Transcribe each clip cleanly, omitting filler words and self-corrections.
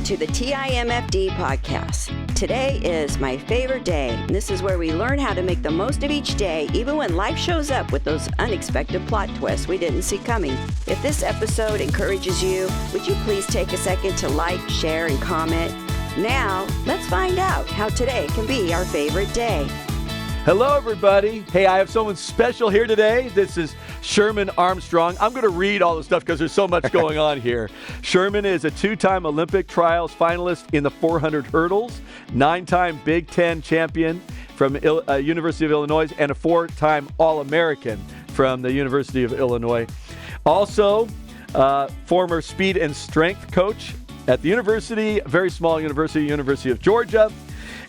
to the TIMFD podcast. Today is my favorite day, and this is where we learn how to make the most of each day, even when life shows up with those unexpected plot twists we didn't see coming. If this episode encourages you, would you please take a second to like, share, and comment? Now, let's find out how today can be our favorite day. Hello, everybody. Hey, I have someone special here today. This is Sherman Armstrong. I'm going to read all the stuff because there's so much going on here. Sherman is a two-time Olympic trials finalist in the 400 hurdles, 9-time Big Ten champion from University of Illinois, and a 4-time All-American from the University of Illinois. Also, former speed and strength coach at the university, a very small university, University of Georgia.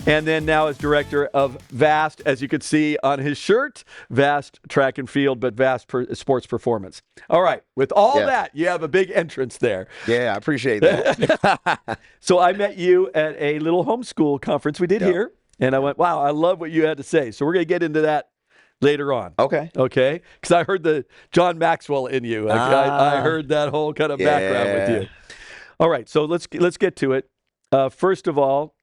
And then now as director of VAST, as you could see on his shirt, VAST Track and Field, but VAST Sports Performance. All right. With all that, you have a big entrance there. Yeah, I appreciate that. So I met you at a little homeschool conference we did here. And I went, wow, I love what you had to say. So we're going to get into that later on. Okay. Okay? Because I heard the John Maxwell in you. I heard that whole kind of background with you. All right. So let's get to it. First of all,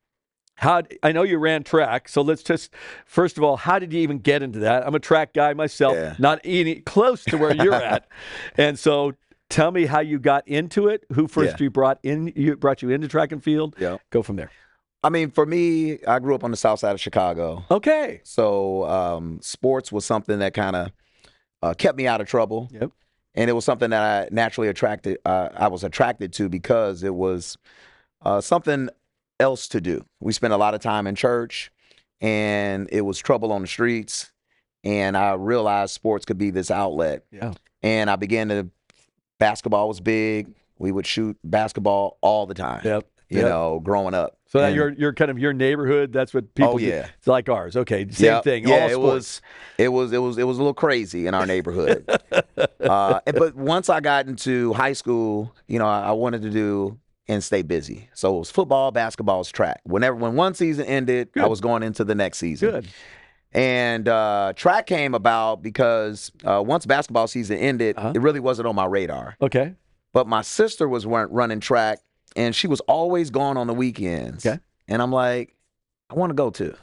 I know you ran track, so let's just, first of all, how did you even get into that? I'm a track guy myself, not any close to where you're at. And so tell me how you got into it, who first brought you into track and field. Yeah. Go from there. I mean, for me, I grew up on the south side of Chicago. Okay. So sports was something that kind of kept me out of trouble. Yep. And it was something that I naturally I was attracted to because it was something else to do. We spent a lot of time in church, and it was trouble on the streets, and I realized sports could be this outlet. Yeah. And I began to, basketball was big. We would shoot basketball all the time. Yep. You know, growing up. So that you're kind of your neighborhood. That's what people do. It's like ours. Okay, same thing. Yeah, all it was a little crazy in our neighborhood. But once I got into high school, you know, I wanted to do and stay busy. So it was football, basketball, track. When one season ended, I was going into the next season. Good. And track came about because once basketball season ended, it really wasn't on my radar. Okay. But my sister was running track, and she was always gone on the weekends. Okay. And I'm like, I want to go too.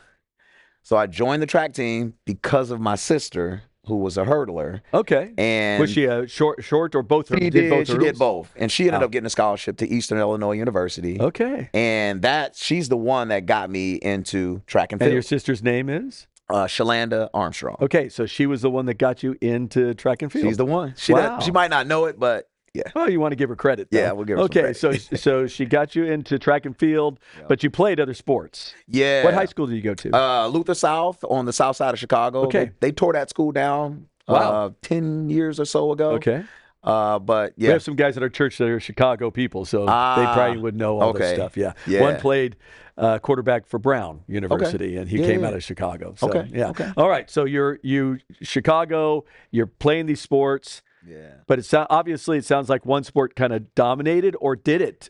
So I joined the track team because of my sister, who was a hurdler. Okay. And was she a short or both? She did both. And she ended up getting a scholarship to Eastern Illinois University. Okay. And she's the one that got me into track and field. And your sister's name is? Sherman Armstrong. Okay, so she was the one that got you into track and field. She's the one. She might not know it, but yeah. Oh, you want to give her credit, though. Yeah, we'll give her some credit. Okay, so she got you into track and field, but you played other sports. Yeah. What high school did you go to? Luther South on the south side of Chicago. Okay. They tore that school down 10 years or so ago. Okay. But yeah. We have some guys at our church that are Chicago people, so they probably would know all this stuff. Yeah. One played quarterback for Brown University, and he came out of Chicago. So, Okay. All right. So you Chicago, you're playing these sports. Yeah. But obviously it sounds like one sport kind of dominated, or did it?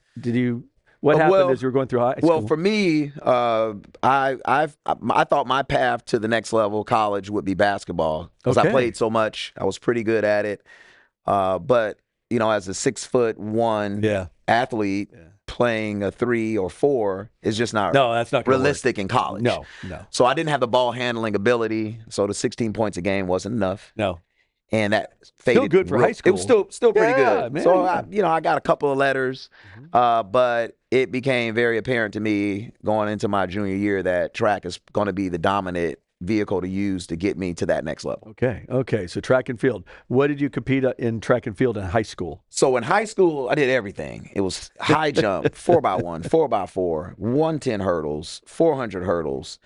What happened as you were going through high school? Well, for me, I thought my path to the next level, college, would be basketball because I played so much. I was pretty good at it. But you know, as a 6'1" athlete, playing a 3 or 4 is just not realistic in college. No. So I didn't have the ball handling ability. So the 16 points a game wasn't enough. No. And that faded. Still good for high school. It was still pretty good. Man. So I got a couple of letters, but it became very apparent to me going into my junior year that track is going to be the dominant vehicle to use to get me to that next level. Okay. So track and field. What did you compete in track and field in high school? So in high school, I did everything. It was high jump, 4x1, 4x4, 110 hurdles, 400 hurdles.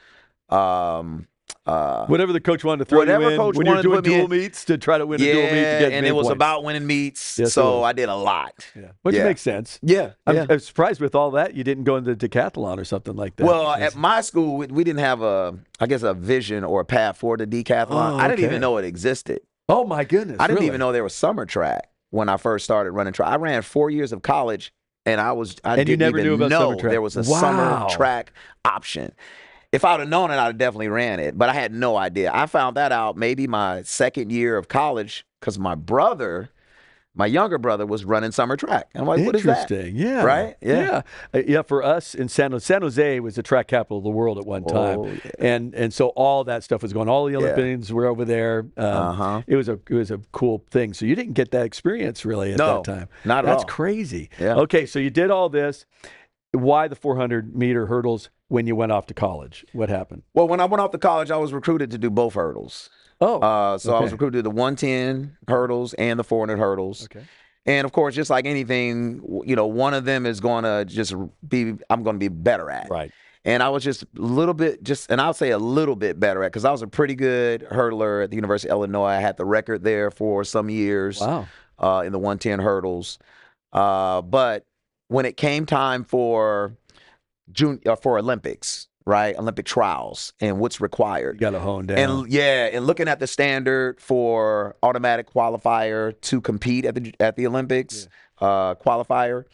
Whatever the coach wanted to throw you in when you're doing dual meets to try to win a dual meet to get and it was points. About winning meets, yes, so I did a lot. Yeah. Which makes sense. Yeah. I'm surprised with all that you didn't go into decathlon or something like that. Well, at my school, we didn't have a vision or a path for the decathlon. I didn't even know it existed. Oh, my goodness. I didn't even know there was summer track when I first started running track. I ran 4 years of college, and I didn't even know there was a summer track option. If I would have known it, I'd have definitely ran it, but I had no idea. I found that out maybe my second year of college because my brother my younger brother was running summer track. And I'm like, what is that? Interesting. Yeah. Right? Yeah. Yeah. For us in San Jose was the track capital of the world at one time. Yeah. And so all that stuff was going. All the Olympians were over there. It was a cool thing. So you didn't get that experience really at that time. Not at all. That's crazy. Yeah. Okay. So you did all this. Why the 400-meter hurdles when you went off to college? What happened? Well, when I went off to college, I was recruited to do both hurdles. Oh, so I was recruited to the 110 hurdles and the 400 hurdles. Okay. And of course, just like anything, one of them is going to just I'm going to be better at. Right. And I was just a little bit, and I'll say a little bit better at, because I was a pretty good hurdler at the University of Illinois. I had the record there for some years. Wow. In the 110 hurdles. But when it came time for Olympics, right? Olympic trials and what's required. You got to hone down. And looking at the standard for automatic qualifier to compete at the Olympics, qualifier,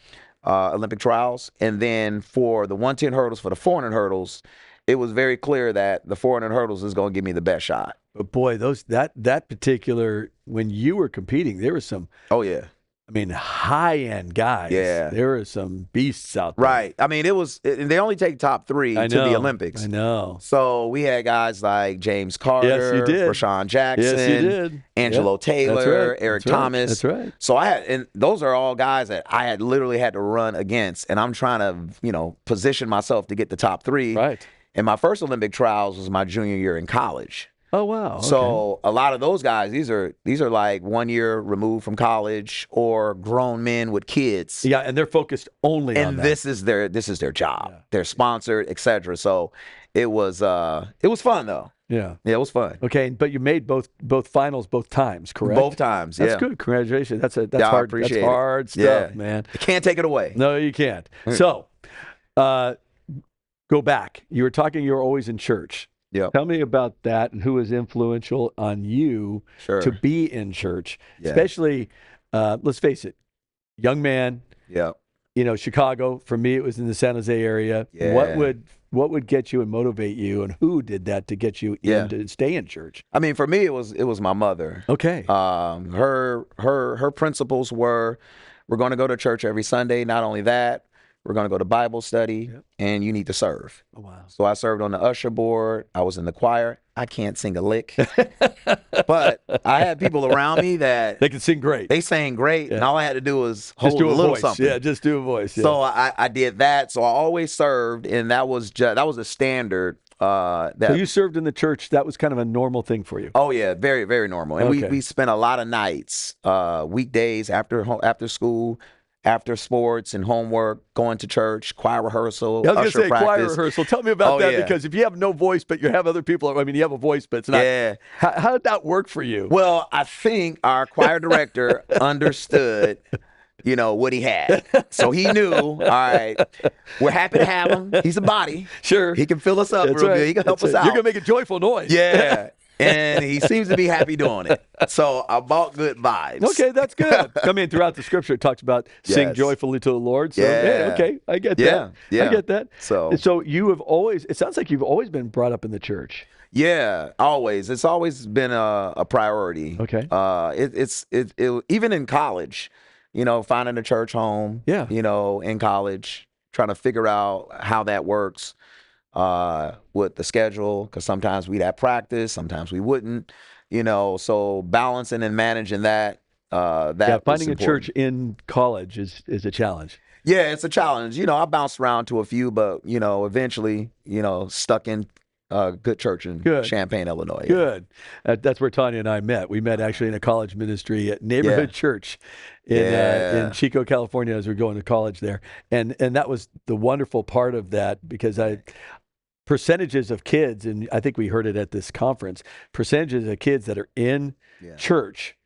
Olympic trials, and then for the 110 hurdles, for the 400 hurdles, it was very clear that the 400 hurdles is going to give me the best shot. But boy, that particular, when you were competing, there was some. Oh yeah. I mean, high-end guys. Yeah. There were some beasts out there. Right. I mean, they only take top 3 to the Olympics. I know. So we had guys like James Carter, yes, you did. Rashawn Jackson, yes, you did. Angelo Taylor, right. Eric Thomas. That's right. So and those are all guys that I had literally had to run against, and I'm trying to, position myself to get the top 3. Right. And my first Olympic trials was my junior year in college. Oh wow! Okay. So a lot of those guys, these are like 1 year removed from college or grown men with kids. Yeah, and they're focused only on that. And this is their job. Yeah. They're sponsored, etc. So it was fun though. Yeah, it was fun. Okay, but you made both finals both times, correct? Both times. That's good. Congratulations. That's hard. I appreciate that's hard stuff, man. I can't take it away. No, you can't. So, go back. You were talking. You were always in church. Yeah. Tell me about that and who was influential on you to be in church, especially, let's face it, young man. Yeah. Chicago, for me, it was in the San Jose area. Yeah. What would get you and motivate you, and who did that to get you in to stay in church? I mean, for me, it was my mother. Okay. Her principles were, we're going to go to church every Sunday. Not only that, we're going to go to Bible study, and you need to serve. Oh, wow. So I served on the usher board. I was in the choir. I can't sing a lick, but I had people around me that they could sing great. They sang great, and all I had to do was hold do a little voice. something. Yeah, just do a voice. Yeah. So I did that. So I always served, and that was a standard. So you served in the church. That was kind of a normal thing for you. Oh yeah, very very normal. And we spent a lot of nights, weekdays after school, after sports and homework, going to church, choir rehearsal, I was going to say practice. Choir rehearsal. Tell me about that, because if you have no voice, but you have other people, you have a voice, but it's not. Yeah. How did that work for you? Well, I think our choir director understood, what he had. So he knew, all right, we're happy to have him. He's a body. Sure. He can fill us up real good. He can help us out. You're going to make a joyful noise. Yeah. And he seems to be happy doing it. So I bought good vibes. Okay, that's good. Throughout the scripture, it talks about sing joyfully to the Lord. So, okay, I get that. Yeah. I get that. So you have always, it sounds like you've always been brought up in the church. Yeah, always. It's always been a priority. Okay. Even in college, finding a church home. Yeah. In college, trying to figure out how that works. With the schedule, because sometimes we'd have practice, sometimes we wouldn't, so balancing and managing that. Finding a church in college is a challenge. Yeah, it's a challenge. I bounced around to a few, but eventually, stuck in a good church in Champaign, Illinois. Good. That's where Tanya and I met. We met actually in a college ministry at neighborhood church in Chico, California, as we were going to college there, and that was the wonderful part of that, because percentages of kids, and I think we heard it at this conference, percentages of kids that are in church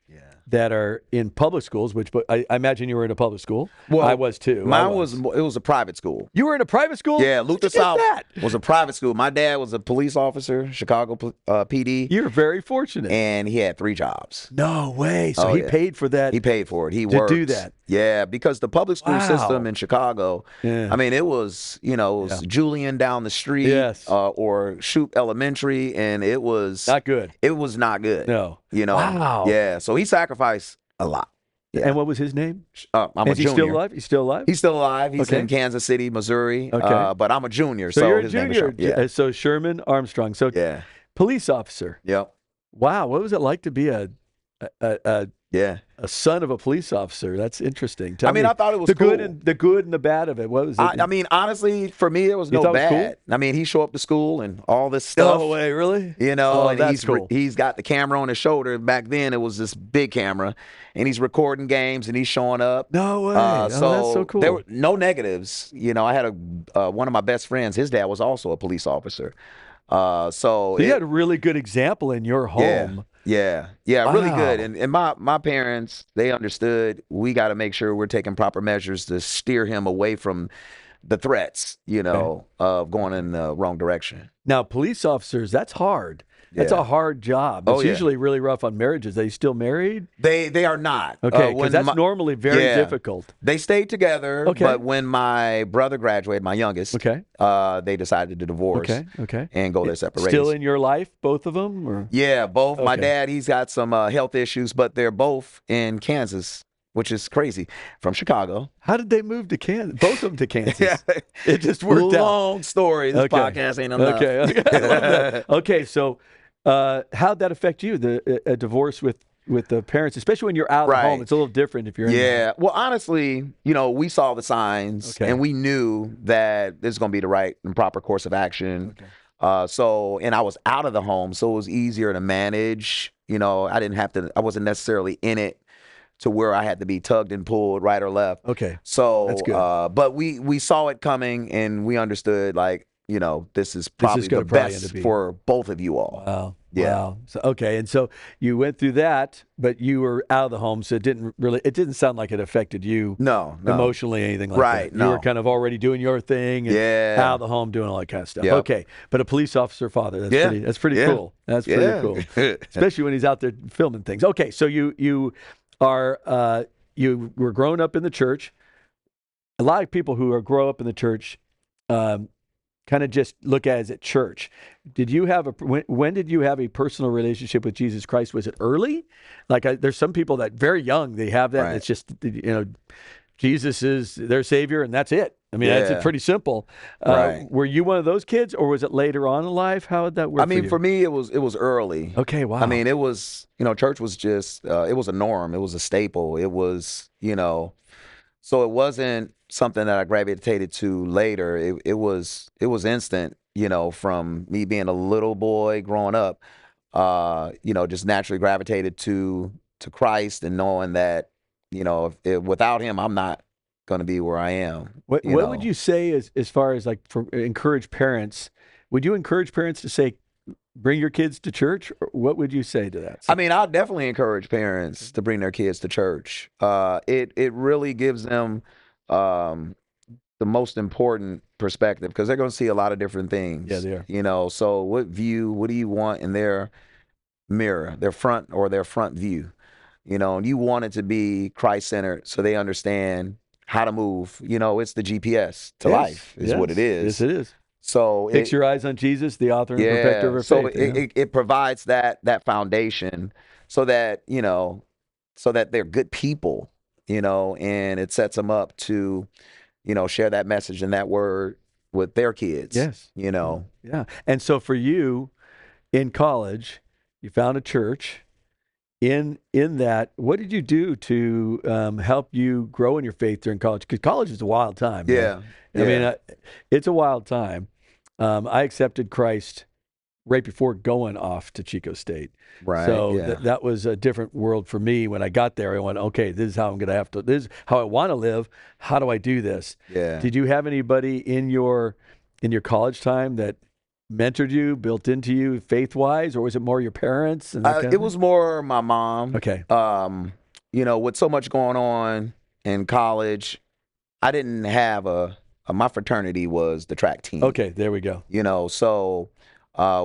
that are in public schools, which I imagine you were in a public school. Well, I was too. Mine was a private school. You were in a private school? Yeah, Luther South was a private school. My dad was a police officer, Chicago PD. You're very fortunate. And he had 3 jobs. No way. So he paid for that. He paid for it. He worked to do worked. that. Yeah, because the public school system in Chicago, it was, Julian down the street, or Shoup Elementary, and it was not good. It was not good. No. Wow. Yeah, so he sacrificed a lot. Yeah. And what was his name? I'm a Is he junior. still alive? He's still alive? He's still alive. He's Okay. in Kansas City, Missouri. Okay. But I'm a junior, So so you're a his name is junior. Sherman. Yeah. So Sherman Armstrong. So Yeah. police officer. Yep. Wow. What was it like to be a Yeah. son of a police officer? That's interesting. Tell I mean, me I thought it was the cool. good and the bad of it. What was it? I mean, honestly, for me, it was You no thought it was bad. cool? I mean, he show up to school and all this stuff. No way, really? You know, Oh, and that's cool. he's got the camera on his shoulder. Back then, it was this big camera, and he's recording games and he's showing up. No way. Oh, that's so cool. There were no negatives. You know, I had one of my best friends. His dad was also a police officer. So you had a really good example in your home. Yeah, really Wow. good. And my parents, they understood we got to make sure we're taking proper measures to steer him away from the threats, of going in the wrong direction. Now, police officers, that's hard. That's Yeah. a hard job. It's usually really rough on marriages. Are you still married? They are not. Okay, because that's normally very difficult. They stayed together, Okay. but when my brother graduated, my youngest, Okay. they decided to divorce Okay. and go their separate ways. Still in your life, both of them? Or? Yeah, both. My Okay. dad, he's got some health issues, but they're both in Kansas, which is crazy, from Chicago. How did they move to Kansas? Both of them to Kansas. Yeah. It just worked out. Long story. This Okay. podcast ain't enough. Okay. I love that. Okay, so how'd that affect you, a divorce with the parents, especially when you're out of the home? It's a little different if you're in the home. Yeah. Well, honestly, we saw the signs Okay. and we knew that this is going to be the right and proper course of action. Okay. And I was out of the home, so it was easier to manage. I wasn't necessarily in it to where I had to be tugged and pulled right or left. Okay. So, That's good. But we saw it coming and we understood, this is probably the best for both of you all. Wow. Yeah. Wow. So, okay. And so you went through that, but you were out of the home, so it didn't sound like it affected you No. emotionally, anything like Right, that. no. You were kind of already doing your thing and out of the home doing all that kind of stuff. Yep. Okay. But a police officer father, that's pretty Yeah. cool. That's pretty cool. Especially when he's out there filming things. Okay. So you were growing up in the church. A lot of people who grow up in the church kind of just look at it as at church. Did you have when did you have a personal relationship with Jesus Christ? Was it early? There's some people that very young, they have that. Right. And it's just, Jesus is their savior and that's it. I mean, that's pretty simple. Right. Were you one of those kids or was it later on in life? How did that work for you? For me, it was early. Okay, wow. I mean, it was, church was just, it was a norm. It was a staple. It was, so it wasn't something that I gravitated to later. It was instant, from me being a little boy growing up, just naturally gravitated to Christ and knowing that, without him, I'm not going to be where I am. What would you say as far as encourage parents? Would you encourage parents to say, bring your kids to church? Or what would you say to that? I mean, I'll definitely encourage parents to bring their kids to church. It really gives them the most important perspective because they're going to see a lot of different things. Yeah, they are. So what do you want in their mirror, their front view? And you want it to be Christ-centered so they understand how to move. It's the GPS to life is what it is. Yes, it is. So fix your eyes on Jesus, the author and perfecter of our faith. So it provides that foundation so that, so that they're good people, and it sets them up to, share that message and that word with their kids. Yes. Yeah. And so for you in college, you found a church. In that, what did you do to help you grow in your faith during college? Because college is a wild time. Yeah. I mean, it's a wild time. I accepted Christ right before going off to Chico State. Right. So that was a different world for me when I got there. I went, okay, this is how I'm going to have to, this is how I want to live. How do I do this? Yeah. Did you have anybody in your college time that mentored you, built into you faith-wise, or was it more your parents? And it was more my mom. Okay. With so much going on in college, I didn't have my fraternity was the track team. Okay, there we go. So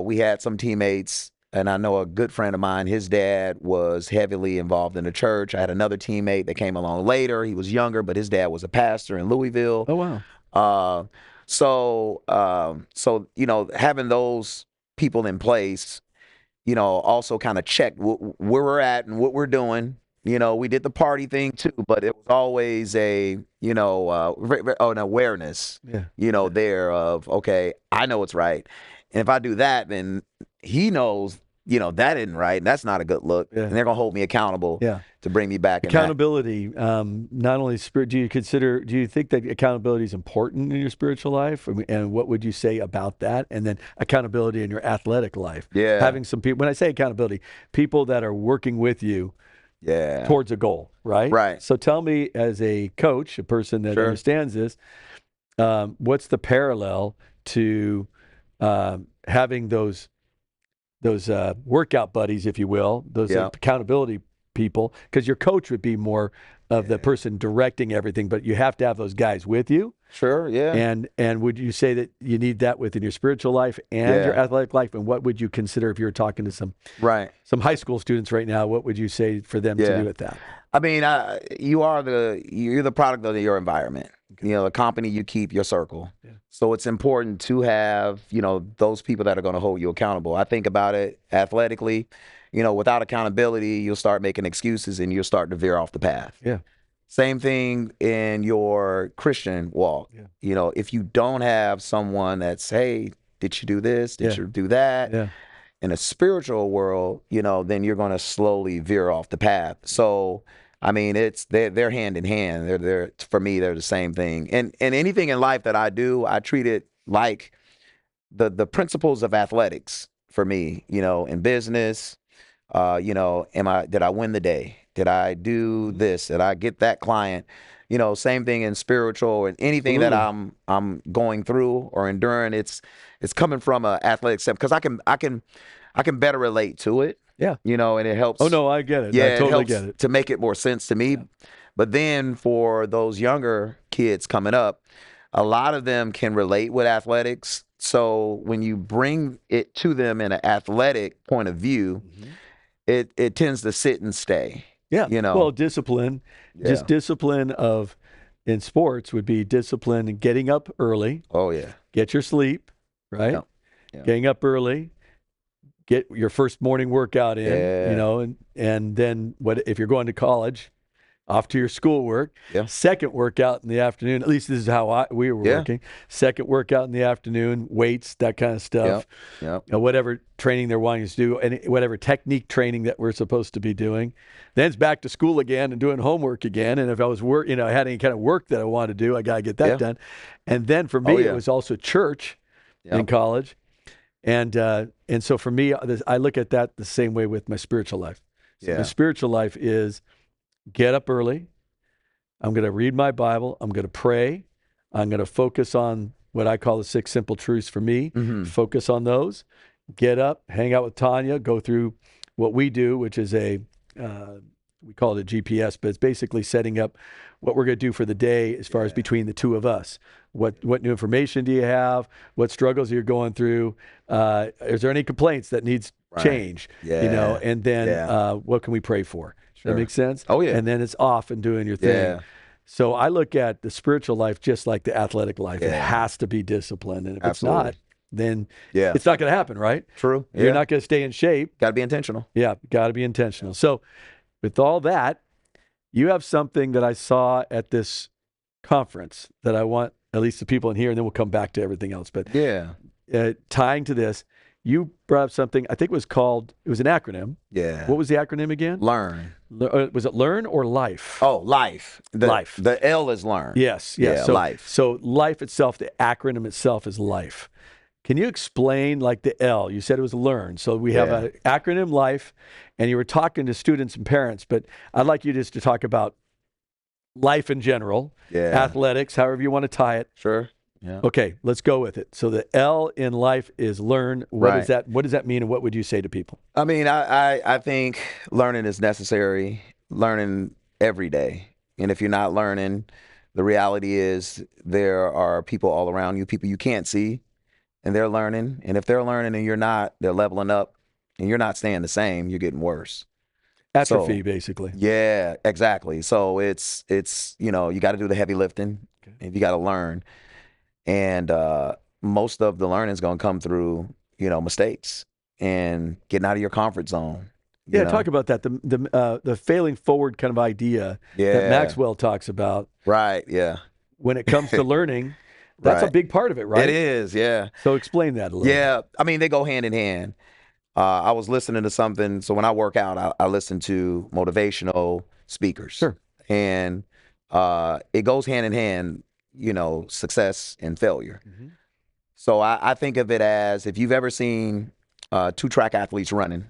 we had some teammates, and I know a good friend of mine, his dad was heavily involved in the church. I had another teammate that came along later. He was younger, but his dad was a pastor in Louisville. Oh, wow. So having those people in place, also kind of checked where we're at and what we're doing, We did the party thing too, but it was always an awareness, there of, okay, I know it's right. And if I do that, then he knows, that isn't right. And that's not a good look. Yeah. And they're going to hold me accountable Yeah. to bring me back. Accountability, not only spirit, do you think that accountability is important in your spiritual life? And what would you say about that? And then accountability in your athletic life. Yeah. Having some people, when I say accountability, people that are working with you towards a goal, right? Right. So tell me, as a coach, a person that understands this, what's the parallel to having those workout buddies, if you will, those accountability people? Because your coach would be more of the person directing everything, but you have to have those guys with you. Sure, yeah. And would you say that you need that within your spiritual life and your athletic life? And what would you consider, if you were talking to some high school students right now, what would you say for them to do with that? I mean, you're the product of your environment. Okay. The company you keep, your circle. Yeah. So it's important to have, those people that are going to hold you accountable. I think about it athletically. Without accountability, you'll start making excuses and you'll start to veer off the path. Yeah. Same thing in your Christian walk. Yeah. If you don't have someone that's, hey, did you do this? Did you do that? Yeah. In a spiritual world, then you're going to slowly veer off the path. So, I mean, they're hand in hand. They're for me, they're the same thing. And anything in life that I do, I treat it like the principles of athletics for me. In business, did I win the day? Did I do this? Did I get that client? Same thing in spiritual and anything that I'm going through or enduring. It's coming from an athletic step, because I can better relate to it. Yeah. And it helps. Oh no, I get it. Yeah, I totally it helps get it to make it more sense to me. Yeah. But then for those younger kids coming up, a lot of them can relate with athletics. So when you bring it to them in an athletic point of view, it tends to sit and stay. Yeah. Well, discipline, just discipline in sports would be discipline in getting up early. Oh, yeah. Get your sleep, right? Yeah. Yeah. Getting up early, get your first morning workout in, and then if you're going to college, off to your schoolwork. Yeah. Second workout in the afternoon. At least this is how we were working. Second workout in the afternoon, weights, that kind of stuff. Yeah. Whatever training they're wanting to do, and whatever technique training that we're supposed to be doing. Then it's back to school again and doing homework again. And if I was I had any kind of work that I wanted to do, I got to get that done. And then for me, it was also church in college. And so for me, I look at that the same way with my spiritual life. So my spiritual life is get up early. I'm going to read my Bible. I'm going to pray. I'm going to focus on what I call the 6 simple truths for me. Mm-hmm. Focus on those. Get up, hang out with Tanya, go through what we do, which is we call it a GPS, but it's basically setting up what we're going to do for the day as far as between the two of us. What new information do you have? What struggles are you going through? Is there any complaints that needs change? Yeah. And then what can we pray for? Sure. That makes sense? Oh, yeah. And then it's off and doing your thing. Yeah. So I look at the spiritual life just like the athletic life. Yeah. It has to be disciplined. And if it's not, then it's not going to happen, right? True. You're not going to stay in shape. Got to be intentional. Yeah, got to be intentional. Yeah. So with all that, you have something that I saw at this conference that I want at least the people in here, and then we'll come back to everything else. But tying to this, you brought up something, I think it was an acronym. Yeah. What was the acronym again? LEARN. Was it LEARN or LIFE? Oh, LIFE. LIFE. The L is LEARN. Yes. Yeah, LIFE. So LIFE itself, the acronym itself is LIFE. Can you explain like the L? You said it was LEARN. So we have an acronym LIFE, and you were talking to students and parents, but I'd like you just to talk about life in general, athletics, however you want to tie it. Sure. Yeah. Okay, let's go with it. So the L in LIFE is learn. What is that? What does that mean, and what would you say to people? I mean, I think learning is necessary. Learning every day, and if you're not learning, the reality is there are people all around you, people you can't see, and they're learning. And if they're learning and you're not, they're leveling up, and you're not staying the same. You're getting worse. Atrophy, basically. Yeah, exactly. So it's you got to do the heavy lifting, and you got to learn. And most of the learning is going to come through, mistakes and getting out of your comfort zone. Yeah, talk about that. The failing forward kind of idea that Maxwell talks about. Right. Yeah. When it comes to learning, that's a big part of it, right? It is. Yeah. So explain that a little. Yeah. I mean, they go hand in hand. I was listening to something. So when I work out, I listen to motivational speakers. Sure. And it goes hand in hand, success and failure. Mm-hmm. So I think of it as, if you've ever seen two track athletes running,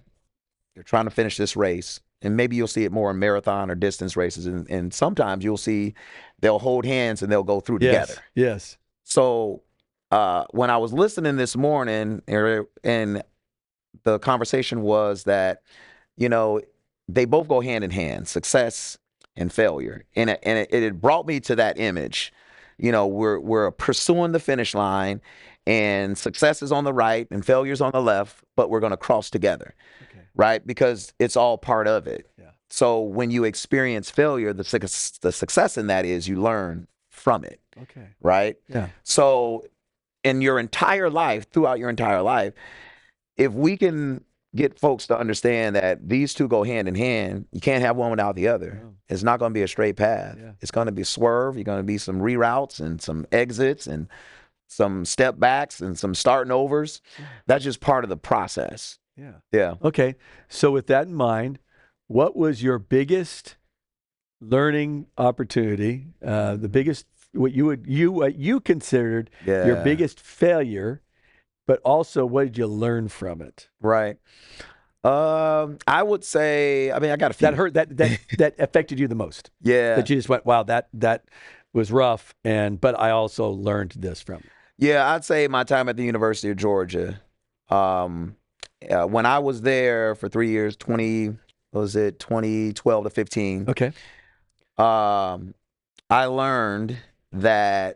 they're trying to finish this race. And maybe you'll see it more in marathon or distance races. And sometimes you'll see they'll hold hands and they'll go through together. Yes. So when I was listening this morning, and the conversation was that, they both go hand in hand, success and failure. And it brought me to that image. We're pursuing the finish line, and success is on the right and failure's on the left, but we're going to cross together. Right? Because it's all part of it. Yeah. So when you experience failure, the success in that is you learn from it. Okay. Right? Yeah. So in your entire life, throughout your entire life, if we can get folks to understand that these two go hand in hand, you can't have one without the other. No. It's not going to be a straight path. Yeah. It's going to be a swerve. You're going to be some reroutes and some exits and some step backs and some starting overs. Yeah. That's just part of the process. Yeah. Yeah. Okay. So with that in mind, what was your biggest learning opportunity? The biggest, what you considered your biggest failure, but also what did you learn from it? Right. I would say, I got a few that hurt that affected you the most. Yeah. That you just went, wow, that was rough, but I also learned this from it. Yeah, I'd say my time at the University of Georgia. When I was there for 3 years, 2012 to 15. Okay. I learned how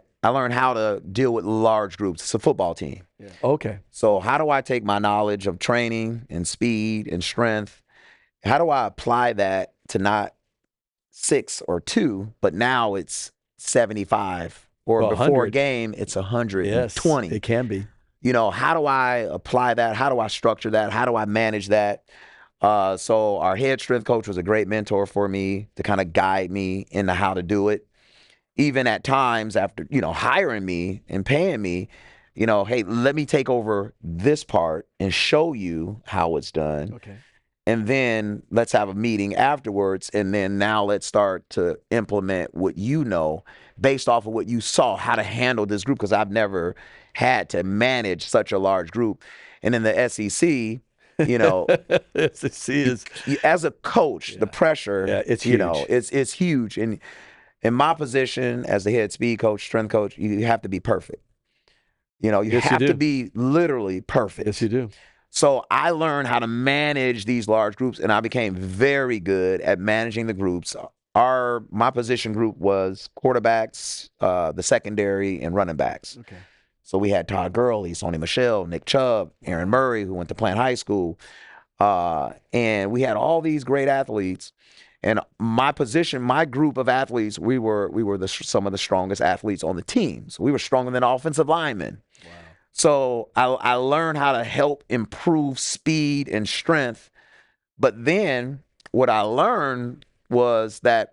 to deal with large groups. It's a football team. Yeah. Okay. So how do I take my knowledge of training and speed and strength? How do I apply that to not 6 or 2, but now it's 75, or before 100. A game, it's 120. Yes, it can be. How do I apply that? How do I structure that? How do I manage that? So our head strength coach was a great mentor for me to kind of guide me into how to do it. Even at times after, hiring me and paying me, hey, let me take over this part and show you how it's done. Okay. And then let's have a meeting afterwards. And then now let's start to implement what based off of what you saw, how to handle this group, because I've never had to manage such a large group. And in the SEC, SEC is, as a coach, the pressure, it's huge. It's huge. And in my position as the head speed coach, strength coach, you have to be perfect. You have to be literally perfect. Yes, you do. So I learned how to manage these large groups, and I became very good at managing the groups. My position group was quarterbacks, the secondary, and running backs. Okay. So we had Todd Gurley, Sony Michel, Nick Chubb, Aaron Murray, who went to Plant High School. And we had all these great athletes. And my group of athletes, we were some of the strongest athletes on the team. So we were stronger than offensive linemen. Wow. So I learned how to help improve speed and strength. But then what I learned was that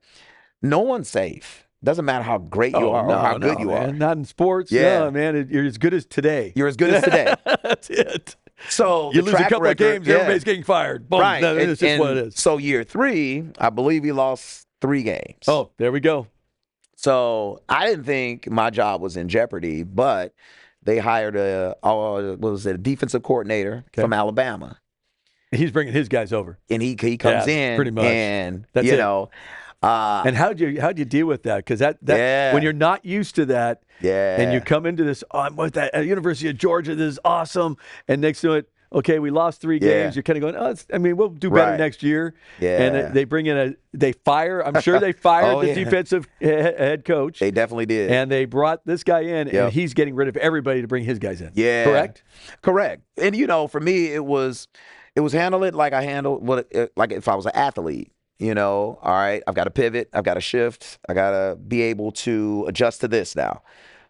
no one's safe. Doesn't matter how great you are or how good you are. Not in sports. Yeah, no, man. You're as good as today. You're as good as today. That's it. So you lose a couple of games, everybody's getting fired. Boom. Right. It's just what it is. So year 3, I believe we lost 3 games. Oh, there we go. So I didn't think my job was in jeopardy, but they hired a defensive coordinator from Alabama. He's bringing his guys over. And he comes in. Pretty much. And, that's it. And how'd you deal with that? Because that when you're not used to that, and you come into this, I'm with that at University of Georgia, this is awesome, and next to it, okay, we lost 3 games. You're kind of going, we'll do better next year. Yeah. And they bring in they fire. I'm sure they fired the defensive head coach. They definitely did. And they brought this guy in, and he's getting rid of everybody to bring his guys in. Yeah. Correct. And for me, it was handle it like I handled like if I was an athlete. All right, I've got to pivot, I've got to shift, I got to be able to adjust to this now.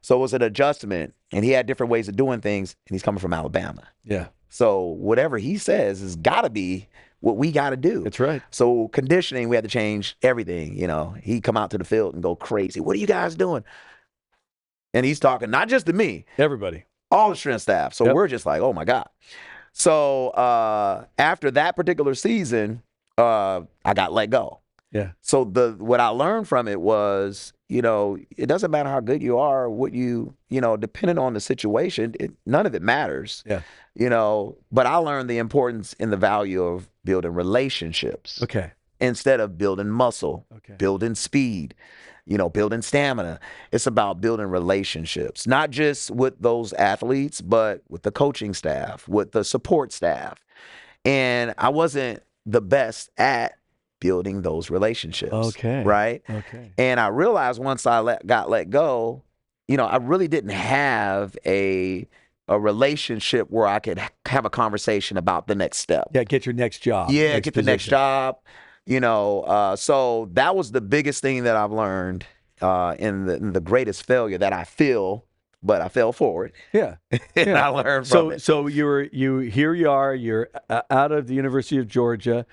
So it was an adjustment, and he had different ways of doing things, and he's coming from Alabama. Yeah. So whatever he says has got to be what we got to do. That's right. So conditioning, we had to change everything. He'd come out to the field and go crazy. What are you guys doing? And he's talking not just to me, Everybody, all the strength staff. So Yep. we're just like, oh my God. So after that particular season, I got let go. Yeah. So what I learned from it was, it doesn't matter how good you are, what depending on the situation, none of it matters. Yeah. But I learned the importance and the value of building relationships. Okay. Instead of building muscle, Okay. building speed, building stamina. It's about building relationships, not just with those athletes, but with the coaching staff, with the support staff. And I wasn't the best at building those relationships. Okay. Right? Okay. And I realized once I got let go, I really didn't have a relationship where I could have a conversation about the next step. Yeah, get your next job. Yeah, get the next job. So that was the biggest thing that I've learned in the greatest failure that I feel, but I fell forward. Yeah. And I learned from it. So here you are, you're out of the University of Georgia.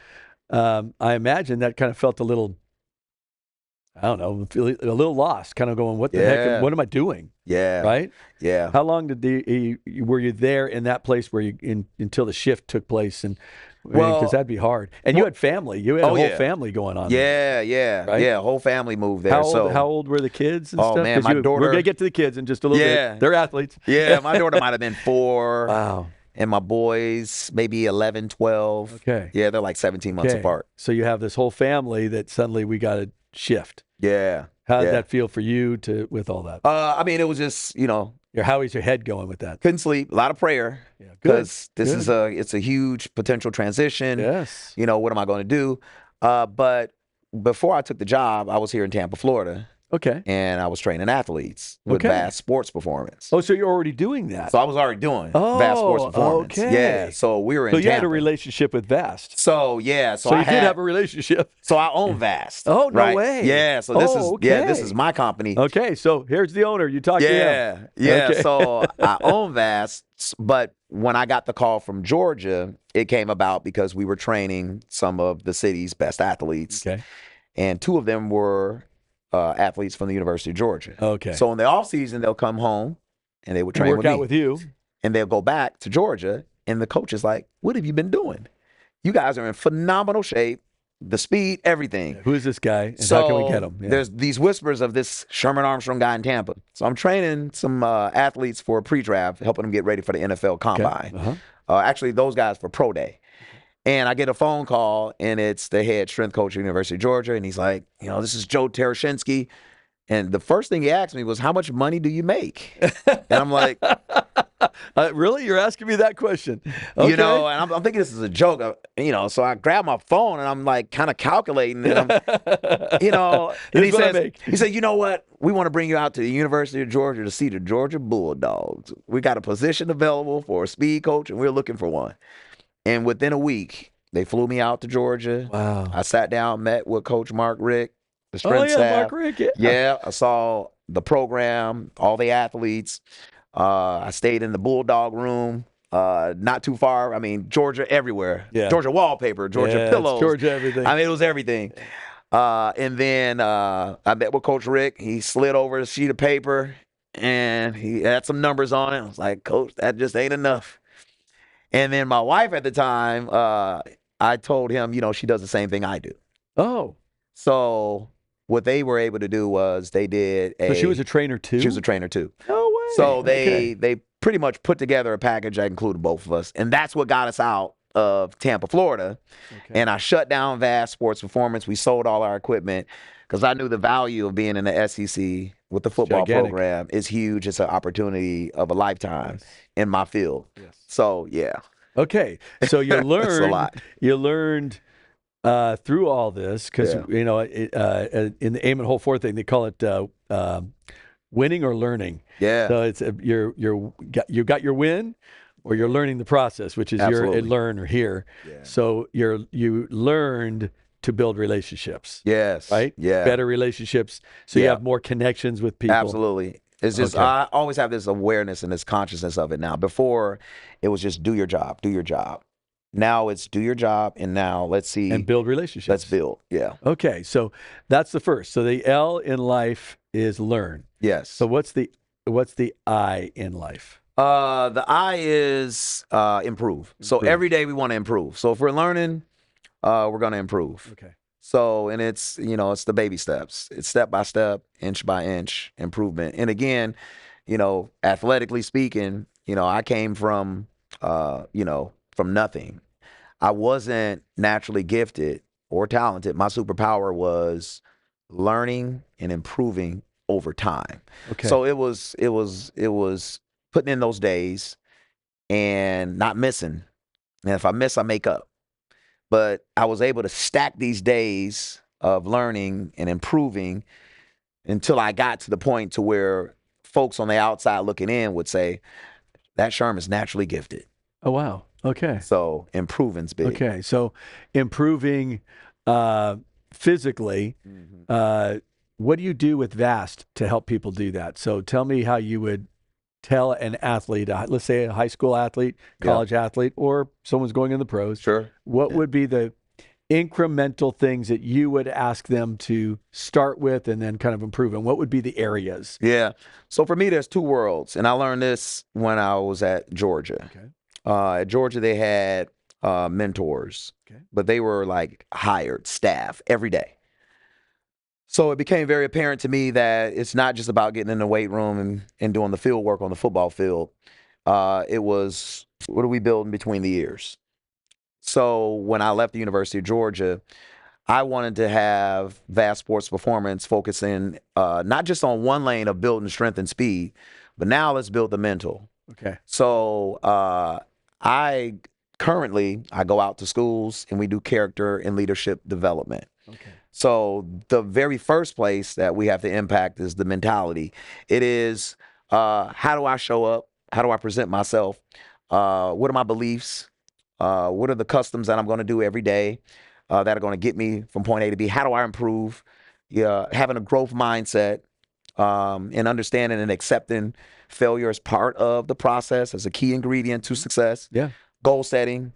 I imagine that kind of felt a little, I don't know, a little lost, kind of going, what the heck, what am I doing? Yeah. Right? Yeah. How long were you there in that place until the shift took place? And because that'd be hard. And you had family. You had a whole family going on. Yeah. Right? Yeah. Whole family moved there. How old were the kids and stuff? Oh man, my daughter. We're gonna get to the kids in just a little bit. They're athletes. Yeah, my daughter might have been 4. Wow. And my boys, maybe 11, 12. Okay. Yeah, they're like 17 months apart. So you have this whole family that suddenly we got to shift. Yeah. How did that feel for you with all that? I mean, it was just, How is your head going with that? couldn't sleep, a lot of prayer. Yeah, good. Because it's a huge potential transition. Yes. What am I going to do? But before I took the job, I was here in Tampa, Florida. Okay. And I was training athletes with vast sports performance. Oh, so you're already doing that? So I was already doing vast sports performance. Okay. Yeah. So we were in Tampa. So you had a Tampa. relationship with Vast. So yeah. So you did have a relationship. So I own Vast. Oh, no right? way. Yeah. So this is my company. Okay. So here's the owner. You talk to him. Yeah. Okay. So I own Vast, but when I got the call from Georgia, it came about because we were training some of the city's best athletes. Okay. And 2 of them were athletes from the University of Georgia. Okay. So in the off season, they'll come home and they would train work out with you. And they'll go back to Georgia. And the coach is like, what have you been doing? You guys are in phenomenal shape. The speed, everything. Who is this guy? And how can we get him? Yeah. There's these whispers of this Sherman Armstrong guy in Tampa. So I'm training some athletes for a pre-draft, helping them get ready for the NFL Combine. Uh-huh. Actually, those guys for Pro Day. And I get a phone call, and it's the head strength coach at the University of Georgia. And he's like, this is Joe Tereshinsky. And the first thing he asked me was, how much money do you make? And I'm like, really? You're asking me that question? Okay. and I'm thinking this is a joke, so I grab my phone and I'm like kind of calculating and and he said, you know what? We want to bring you out to the University of Georgia to see the Georgia Bulldogs. We got a position available for a speed coach and we're looking for one. And within a week, they flew me out to Georgia. Wow. I sat down, met with Coach Mark Rick, the strength staff. Mark Rick, Yeah, I saw the program, all the athletes. I stayed in the Bulldog room, not too far. I mean, Georgia everywhere. Yeah. Georgia wallpaper, Georgia pillows. Georgia everything. I mean, it was everything. And then I met with Coach Rick. He slid over a sheet of paper, and he had some numbers on it. I was like, Coach, that just ain't enough. And then my wife at the time, I told him, she does the same thing I do. Oh. So what they were able to do was they did So she was a trainer too? She was a trainer too. No way. So they pretty much put together a package that included both of us. And that's what got us out of Tampa, Florida. Okay. And I shut down Vast Sports Performance. We sold all our equipment because I knew the value of being in the SEC with the football program is huge. It's an opportunity of a lifetime in my field. Yes. So, yeah. Okay. So you learned, a lot. You learned through all this because, in the aim and hold forth thing, they call it winning or learning. Yeah. So it's you got your win or you're learning the process, which is your learn or hear. Yeah. So you learned to build relationships. Yes. Right? Yeah. Better relationships. So you have more connections with people. Absolutely. It's just, I always have this awareness and this consciousness of it now. Before, it was just do your job, do your job. Now it's do your job, and now let's see. And build relationships. Let's build. Yeah. Okay, so that's the first. So the L in life is learn. Yes. So what's the I in life? The I is improve. So every day we want to improve. So if we're learning, we're going to improve. Okay. So, and it's, it's the baby steps. It's step by step, inch by inch improvement. And again, athletically speaking, I came from, from nothing. I wasn't naturally gifted or talented. My superpower was learning and improving over time. Okay. So it was putting in those days and not missing. And if I miss, I make up. But I was able to stack these days of learning and improving until I got to the point to where folks on the outside looking in would say, that Sherman's naturally gifted. Oh, wow. Okay. So improving's big. Okay. So improving physically, what do you do with VAST to help people do that? So tell me how you would tell an athlete, let's say a high school athlete, college athlete, or someone's going in the pros. Sure. What would be the incremental things that you would ask them to start with and then kind of improve? And what would be the areas? Yeah. So for me, there's two worlds. And I learned this when I was at Georgia. Okay. At Georgia, they had mentors, but they were like hired staff every day. So it became very apparent to me that it's not just about getting in the weight room and doing the field work on the football field. It was, what are we building between the ears? So when I left the University of Georgia, I wanted to have vast sports performance focusing not just on one lane of building strength and speed, but now let's build the mental. Okay. So I go out to schools and we do character and leadership development. Okay. So the very first place that we have to impact is the mentality. It is, how do I show up? How do I present myself? What are my beliefs? What are the customs that I'm going to do every day that are going to get me from point A to B? How do I improve? Having a growth mindset and understanding and accepting failure as part of the process as a key ingredient to success. Yeah. Goal setting.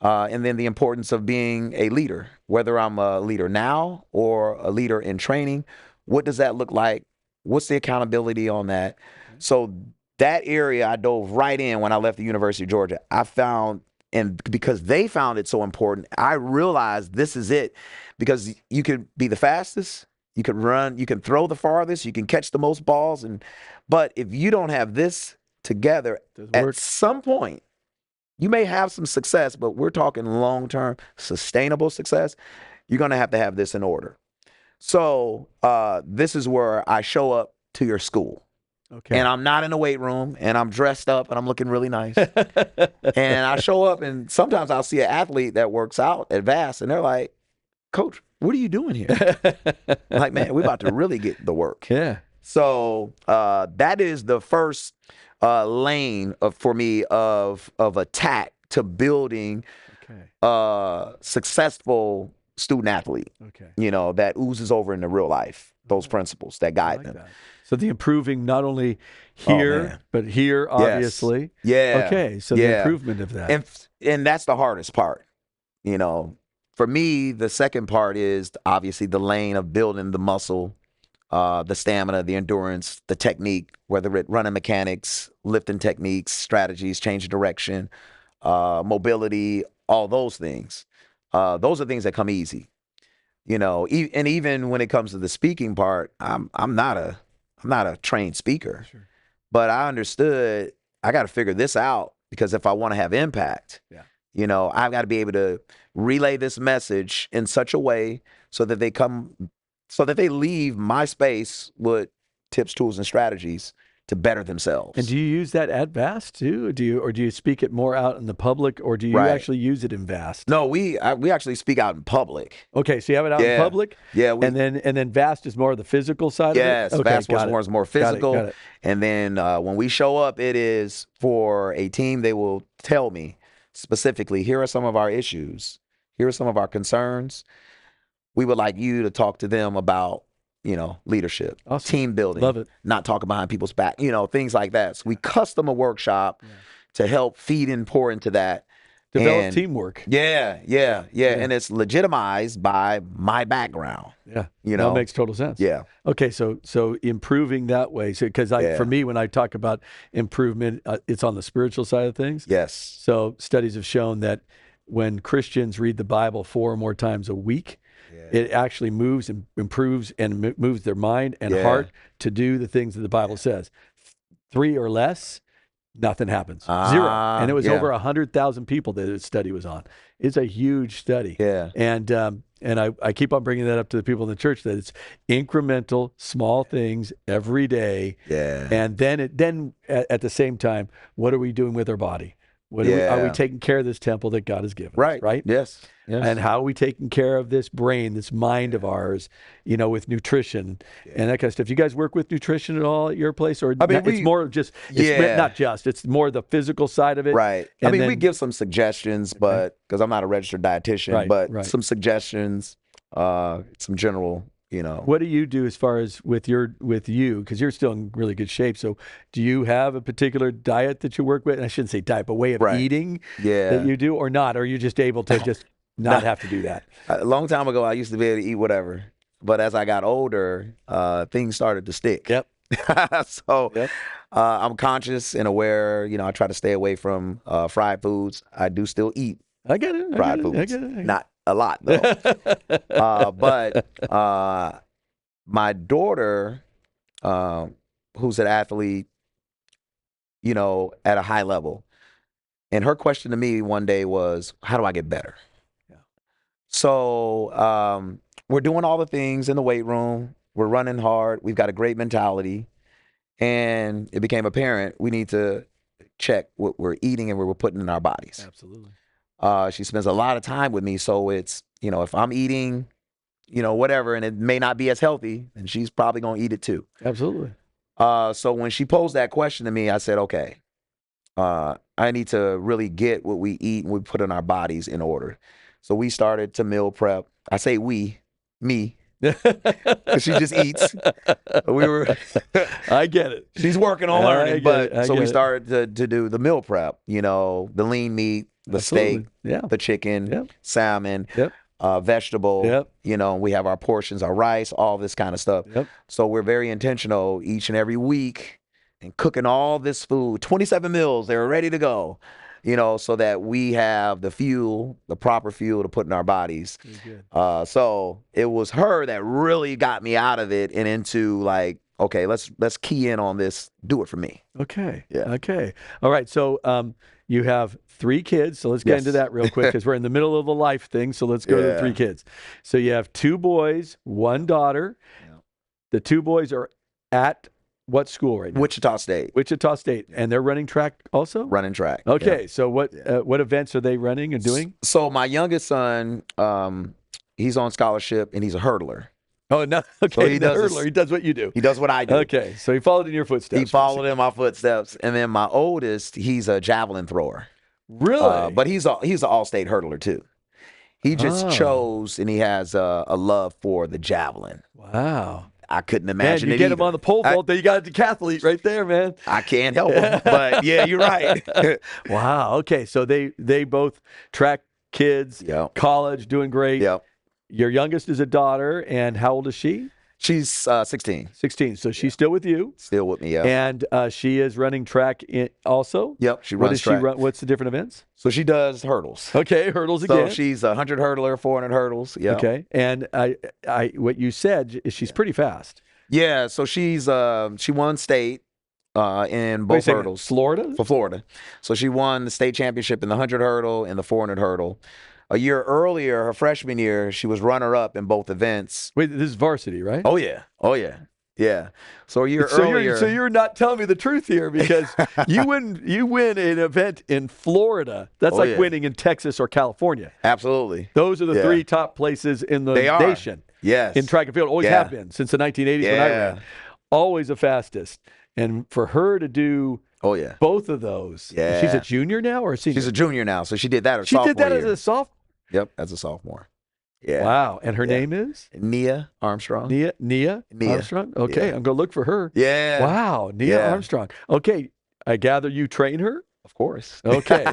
And then the importance of being a leader, whether I'm a leader now or a leader in training. What does that look like? What's the accountability on that? So that area I dove right in when I left the University of Georgia. I found, and because they found it so important, I realized this is it. Because you could be the fastest, you could run, you can throw the farthest, you can catch the most balls, but if you don't have this together, at some point, you may have some success, but we're talking long-term, sustainable success. You're going to have this in order. So this is where I show up to your school. Okay. And I'm not in the weight room, and I'm dressed up, and I'm looking really nice. And I show up, and sometimes I'll see an athlete that works out at VAST, and they're like, Coach, what are you doing here? I'm like, man, we're about to really get the work. Yeah. So that is the first lane for me of attack to building successful student athlete. Okay. That oozes over into real life. Those principles that guide them. That. So the improving not only here but here, obviously. Yeah. Okay. So the improvement of that. And that's the hardest part. For me, the second part is obviously the lane of building the muscle. The stamina, the endurance, the technique, whether it running mechanics, lifting techniques, strategies, change of direction, mobility, all those things. Those are things that come easy, and even when it comes to the speaking part, I'm not a trained speaker, but I understood I got to figure this out because if I want to have impact, I've got to be able to relay this message in such a way so that they leave my space with tips, tools, and strategies to better themselves. And do you use that at VAST too? Do you speak it more out in the public, or do you actually use it in VAST? No, we actually speak out in public. Okay, so you have it out in public? Yeah. And then VAST is more the physical side of it? Yes, VAST is more physical. Got it. And then when we show up, it is for a team. They will tell me specifically, here are some of our issues. Here are some of our concerns. We would like you to talk to them about, leadership, team building. Love it. Not talking behind people's back, things like that. So we custom a workshop to help feed and pour into that. Develop teamwork. Yeah. And it's legitimized by my background. Yeah. That makes total sense. Yeah. Okay. So improving that way. So, because for me, when I talk about improvement, it's on the spiritual side of things. Yes. So studies have shown that when Christians read the Bible 4 or more times a week, it actually moves and improves and moves their mind and heart to do the things that the Bible says. 3 or less, nothing happens. 0. And it was over 100,000 people that the study was on. It's a huge study. Yeah. And I keep on bringing that up to the people in the church, that it's incremental, small things every day. Yeah. And then at the same time, what are we doing with our body? Are we taking care of this temple that God has given us, right? Yes. And how are we taking care of this brain, this mind of ours, with nutrition and that kind of stuff? You guys work with nutrition at all at your place? Or it's more just, it's more the physical side of it. Right. We give some suggestions, but because I'm not a registered dietitian, but some suggestions, some general, What do you do as far as with you? Because you're still in really good shape. So do you have a particular diet that you work with? And I shouldn't say diet, but way of eating that you do, or not? Or are you just able to just not have to do that? A long time ago, I used to be able to eat whatever. But as I got older, things started to stick. Yep. So I'm conscious and aware. I try to stay away from fried foods. I do still eat fried foods. Not a lot, though. But my daughter, who's an athlete, at a high level, and her question to me one day was, how do I get better? So we're doing all the things in the weight room. We're running hard. We've got a great mentality. And it became apparent we need to check what we're eating and what we're putting in our bodies. Absolutely. She spends a lot of time with me. So it's, if I'm eating, whatever, and it may not be as healthy, and she's probably going to eat it too. Absolutely. So when she posed that question to me, I said, okay, I need to really get what we eat and we put in our bodies in order. So we started to meal prep. I say me, because she just eats. I get it. She's working on learning, so we started to do the meal prep. The lean meat, the steak, the chicken, salmon, vegetable. We have our portions, our rice, all this kind of stuff. So we're very intentional each and every week and cooking all this food. 27 meals, they're ready to go. So that we have the fuel, the proper fuel to put in our bodies. So it was her that really got me out of it and into like, okay, let's key in on this. Do it for me. Okay. Yeah. Okay. All right. So you have 3 kids. So let's get into that real quick because we're in the middle of the life thing. So let's go to the 3 kids. So you have 2 boys, 1 daughter. The 2 boys are at what school right now? Wichita State. Wichita State. And they're running track also? Running track. Okay. So what events are they running and doing? So my youngest son, he's on scholarship and he's a hurdler. Oh, no. Okay. So he does what you do. He does what I do. Okay. So he followed in your footsteps. He followed in my footsteps. And then my oldest, he's a javelin thrower. Really? But he's an all-state hurdler too. He just chose, and he has a love for the javelin. Wow. I couldn't imagine man, you get him on the pole vault, then you got a decathlete right there, man. I can't help him, but yeah, you're right. Wow. Okay. So they both track kids, college, doing great. Yep. Your youngest is a daughter, and how old is she? She's 16. 16. So she's still with you. Still with me, yeah. And she is running track also? Yep, she runs track. What's the different events? So she does hurdles. Okay, hurdles again. So she's a 100 hurdler, 400 hurdles. Yeah. Okay. And what you said is she's pretty fast. Yeah, so she won state in both hurdles. Florida? For Florida. So she won the state championship in the 100 hurdle and the 400 hurdle. A year earlier, her freshman year, she was runner-up in both events. Wait, this is varsity, right? Oh, yeah. Yeah. So a year earlier. So you're not telling me the truth here because you win an event in Florida. That's winning in Texas or California. Absolutely. Those are the 3 top places in the nation. Yes. In track and field. Always have been since the 1980s when I ran. Always the fastest. And for her to do both of those. She's a junior now or a senior? She's a junior now. So she did that her sophomore year. She did that as a sophomore? Yep, as a sophomore. Yeah. Wow. And her name is? Nia Armstrong. Nia Armstrong? Okay, I'm going to look for her. Yeah. Wow. Nia Armstrong. Okay, I gather you train her? Of course. Okay.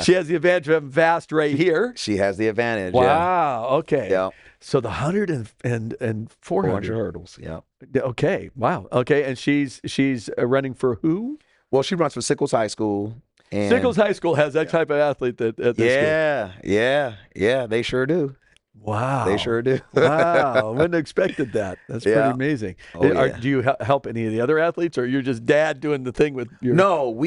She has the advantage of having vast right here. She has the advantage. Wow. Okay. Yeah. So the 100 and 400 hurdles. Yeah. Okay. Wow. Okay. And she's running for who? Well, she runs for Sickles High School. And Sickles High School has that type of athlete at this school. Yeah. They sure do. Wow. They sure do. Wow. Wouldn't have expected that. That's pretty amazing. Do you help any of the other athletes, or you're just dad doing the thing with your... No,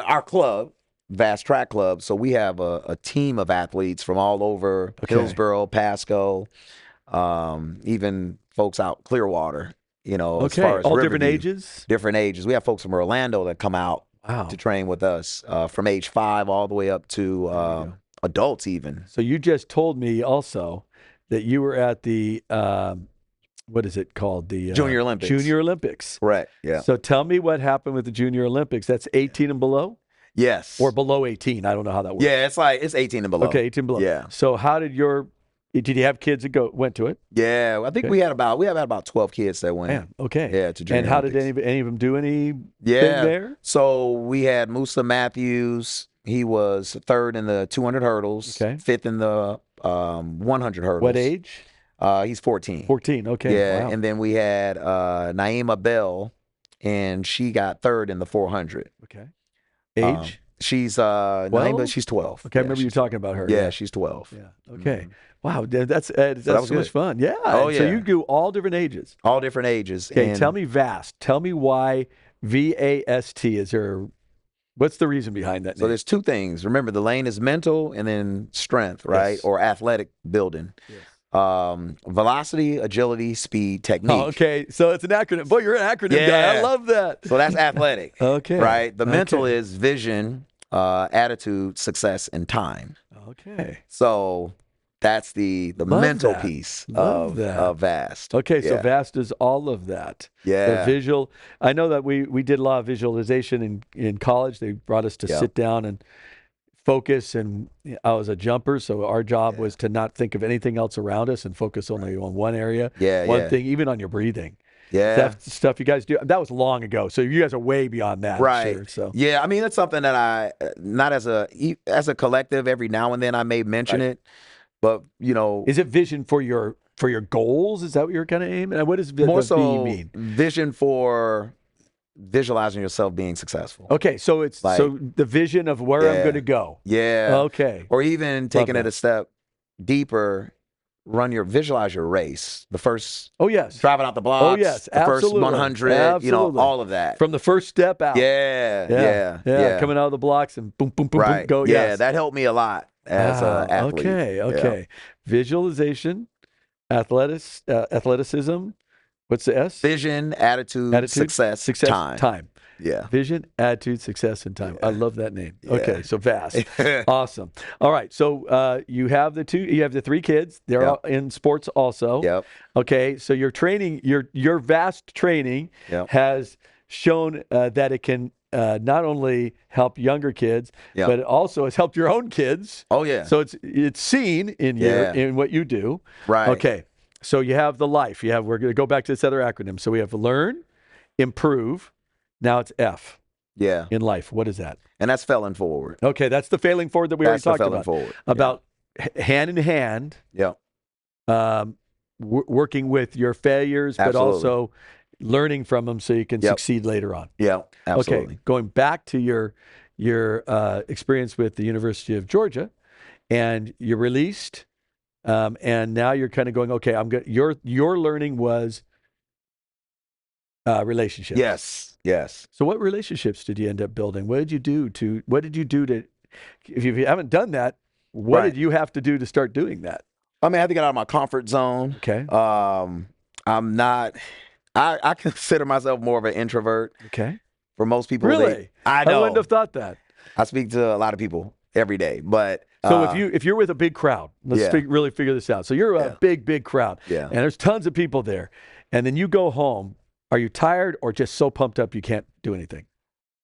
our club, Vast Track Club, so we have a team of athletes from all over Hillsborough, Pasco, even folks out Clearwater, as far as all Riverview. different ages? Different ages. We have folks from Orlando that come out to train with us from age 5 all the way up to adults even. So you just told me also that you were at the, what is it called? The Junior Olympics. Junior Olympics. Correct, yeah. So tell me what happened with the Junior Olympics. That's 18 and below? Yes. Or below 18. I don't know how that works. Yeah, it's 18 and below. Okay, 18 and below. Yeah. So how did you have kids that went to it? Yeah, I think we had about 12 kids that went. Man, okay. Yeah, to Junior And how Olympics. did any of them do anything Yeah. there? So we had Musa Matthews. He was 3rd in the 200 hurdles, 5th in the 100 hurdles. What age? He's 14. 14, okay. Yeah, Wow. and then we had Naima Bell, and she got 3rd in the 400. Okay. Age? She's 12? Naima, she's 12. Okay, I remember you talking about her. Yeah, she's 12. Yeah. Okay. Wow, that's so was much fun. Yeah. Oh, So yeah. you do all different ages. All different ages. Okay, and tell me VAST. Tell me why VAST. What's the reason behind that name? So there's 2 things. Remember, the lane is mental and then strength, right? Yes. Or athletic building. Yes. Velocity, agility, speed, technique. Oh, okay, so it's an acronym. Boy, you're an acronym guy. I love that. So that's athletic. Okay. Right? The mental is vision, attitude, success, and time. Okay. So that's the mental piece of VAST. Okay, so Yeah. VAST is all of that. Yeah. The visual. I know that we did a lot of visualization in college. They brought us to sit down and focus, and I was a jumper, so our job was to not think of anything else around us and focus only on one area, one thing, even on your breathing. Yeah. Stuff you guys do. That was long ago, so you guys are way beyond that. Right. Sure, so. Yeah, I mean, it's something that I, not as a collective, every now and then I may mention it, but, Is it vision for your goals? Is that what you're kind of aiming at? What does more the so V mean? Vision for visualizing yourself being successful. Okay, so it's so the vision of where I'm going to go. Yeah. Okay. Or even taking it a step deeper, visualize your race. The first driving out the blocks. Oh yes, the first 100, absolutely. all of that. From the first step out. Yeah. Coming out of the blocks and boom, boom, boom, boom, go. Yeah, that helped me a lot as an athlete. Okay. Visualization, athleticism. What's the S? Vision, attitude, success, time. Yeah. Vision, attitude, success, and time. Yeah. I love that name. Yeah. Okay, so VAST. Awesome. All right, so you have the 3 kids. They're all in sports also. Yep. Okay, so your training, your VAST training has shown that it can not only help younger kids, but it also has helped your own kids. Oh yeah. So it's seen in what you do. Right. Okay. So you have the LIFE. We're going to go back to this other acronym. So we have learn, improve. Now it's F. Yeah. In life. What is that? And that's failing forward. Okay, that's the failing forward that we already talked about. Forward. About hand in hand. Yeah. Working with your failures, but also learning from them so you can succeed later on. Yeah, absolutely. Okay, going back to your experience with the University of Georgia, and you're released, and now you're kind of going, okay, your learning was relationships. Yes. So what relationships did you end up building? What did you do to, if you haven't done that, what did you have to do to start doing that? I mean, I had to get out of my comfort zone. Okay. I'm not, I consider myself more of an introvert. Okay. For most people. Really? I know. I wouldn't have thought that. I speak to a lot of people every day, but. So if you're with a big crowd, let's really figure this out. So you're a big crowd, and there's tons of people there, and then you go home. Are you tired or just so pumped up you can't do anything?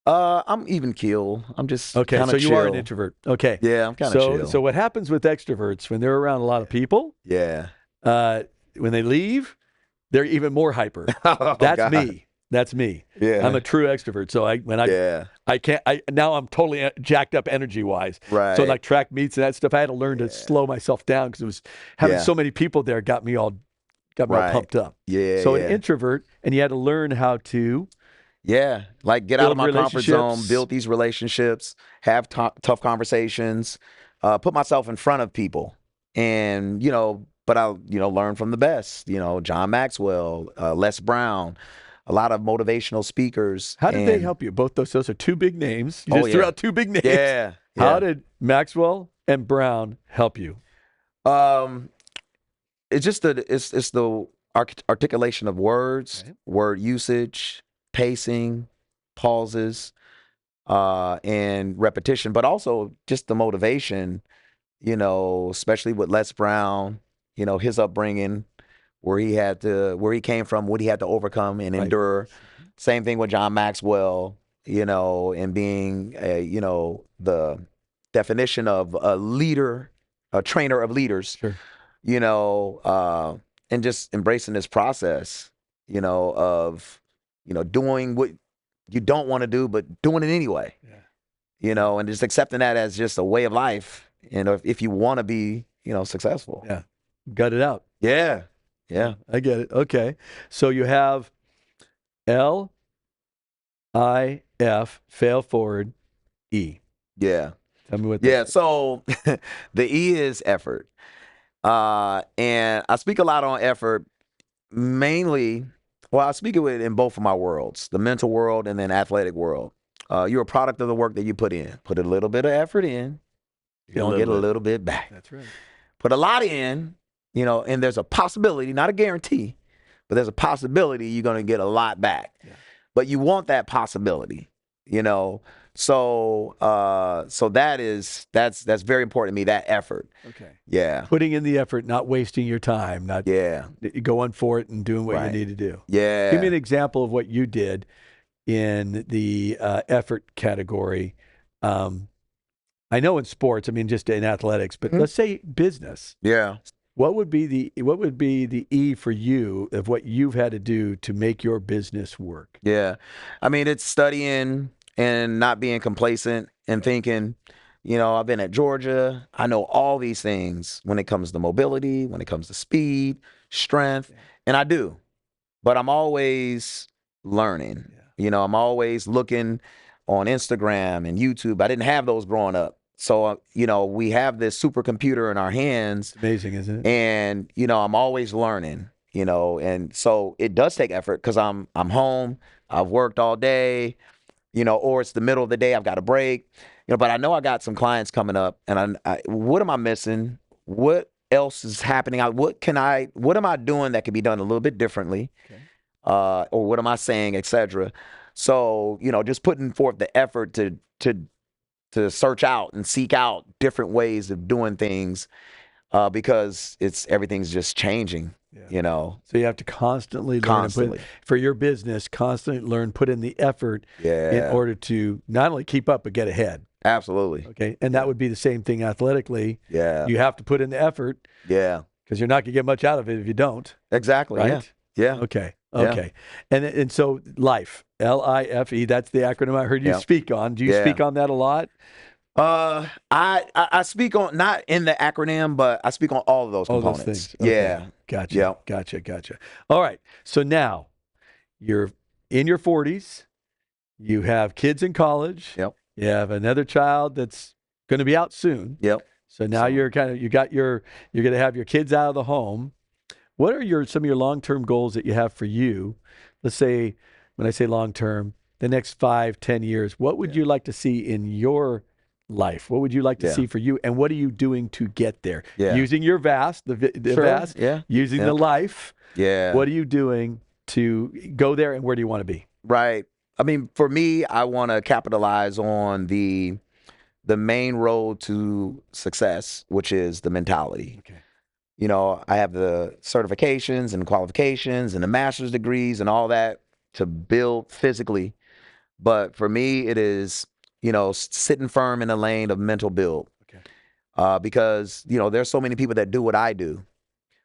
I'm even keel. I'm just okay. So you chill. are an introvert. Okay. Yeah, I'm kind of chill. So what happens with extroverts when they're around a lot of people? Yeah. When they leave, they're even more hyper. Oh, That's God. me. That's me. Yeah. I'm a true extrovert. So now I'm totally jacked up energy wise. Right. So like track meets and that stuff, I had to learn to slow myself down because it was having so many people there got me all pumped up. Yeah. So an introvert, and you had to learn how to like get out of build my comfort zone, relationships. build these relationships, have tough conversations, put myself in front of people, and but I'll learn from the best. John Maxwell, Les Brown, a lot of motivational speakers. How did they help you? Both those are two big names. You just threw out two big names. Yeah. How did Maxwell and Brown help you? It's just it's the articulation of words, word usage, pacing, pauses, and repetition, but also just the motivation, especially with Les Brown, his upbringing, where he came from, what he had to overcome and endure. Same thing with John Maxwell, and being the definition of a leader, a trainer of leaders. Sure. And just embracing this process, of, doing what you don't want to do, but doing it anyway, and just accepting that as just a way of life, if you want to be, successful. Yeah. Gut it out. Yeah. Yeah. I get it. Okay. So you have L.I.F., fail forward, E. Yeah. Tell me what So the E is effort. And I speak a lot on effort, mainly, I speak of it in both of my worlds, the mental world and then athletic world. You're a product of the work that you put in. Put a little bit of effort in, you're going to get a little bit back. That's right. Put a lot in, and there's a possibility, not a guarantee, but there's a possibility you're going to get a lot back. Yeah. But you want that possibility, So that's very important to me, that effort. Okay. Yeah. Putting in the effort, not wasting your time, not going for it and doing what you need to do. Yeah. Give me an example of what you did in the effort category. I know in sports, just in athletics, but let's say business. Yeah. What would be the E for you of what you've had to do to make your business work? Yeah. It's studying and not being complacent and thinking, I've been at Georgia. I know all these things when it comes to mobility, when it comes to speed, strength, and I do. But I'm always learning. Yeah. I'm always looking on Instagram and YouTube. I didn't have those growing up. So, we have this supercomputer in our hands. It's amazing, isn't it? And, I'm always learning, and so it does take effort because I'm home. I've worked all day, or it's the middle of the day. I've got a break, but I know I got some clients coming up, and what am I missing? What else is happening? What am I doing that could be done a little bit differently? Okay. Or what am I saying, et cetera? So, just putting forth the effort to search out and seek out different ways of doing things, because everything's just changing, So you have to constantly learn. For your business, constantly learn, put in the effort in order to not only keep up, but get ahead. Absolutely. Okay. And that would be the same thing athletically. Yeah. You have to put in the effort. Yeah. Because you're not going to get much out of it if you don't. Exactly. Right? Yeah. Okay. Okay. Yeah. And so L.I.F.E, L-I-F-E, that's the acronym I heard you speak on. Do you speak on that a lot? I speak on, not in the acronym, but I speak on all of those components. Those things. Okay. Yeah. Gotcha. Yep. Gotcha. All right. So now you're in your 40s. You have kids in college. Yep. You have another child that's going to be out soon. Yep. So now you're going to have your kids out of the home. What are some of your long-term goals that you have for you? Let's say, when I say long-term, the next 5-10 years, what would you like to see in your life? What would you like to see for you? And what are you doing to get there? Yeah. Using your VAST, the VAST, using the L.I.F.E. Yeah. What are you doing to go there, and where do you want to be? Right. For me, I want to capitalize on the main road to success, which is the mentality. Okay. I have the certifications and qualifications and the master's degrees and all that to build physically. But for me, it is, sitting firm in the lane of mental build. Okay. Because, there's so many people that do what I do.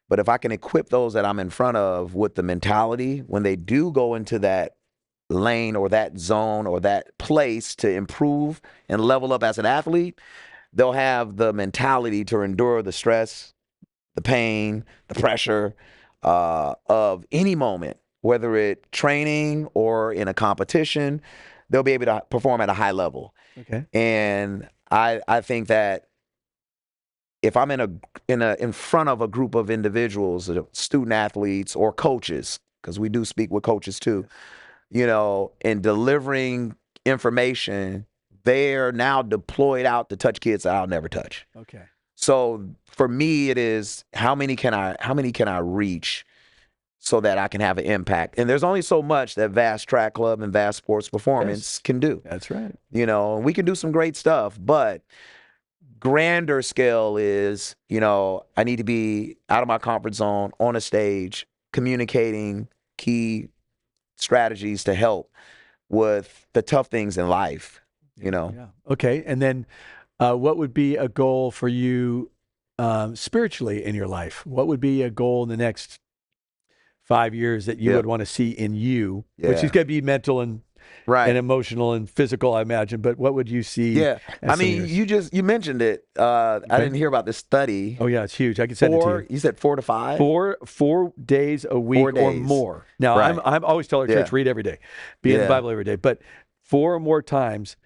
But if I can equip those that I'm in front of with the mentality, when they do go into that lane or that zone or that place to improve and level up as an athlete, they'll have the mentality to endure the stress, the pain, the pressure of any moment, whether it training or in a competition. They'll be able to perform at a high level. Okay. And I think that if I'm in front of a group of individuals, student athletes or coaches, because we do speak with coaches too, and delivering information, they're now deployed out to touch kids that I'll never touch. Okay. So for me, it is how many can I reach so that I can have an impact? And there's only so much that Vast Track Club and Vast Sports Performance can do. That's right. And we can do some great stuff, but grander scale is, I need to be out of my comfort zone on a stage, communicating key strategies to help with the tough things in life, Yeah. Okay. And then what would be a goal for you spiritually in your life? What would be a goal in the next 5 years that you would want to see in you, which is going to be mental and emotional and physical, I imagine. But what would you see? Yeah. I mean, you mentioned it. I didn't hear about this study. Oh yeah, it's huge. I can send it to you. You said 4 to 5? 4 days a week 4 days. or more. Now I'm always tell our church, read every day. Be in the Bible every day. But 4 or more times,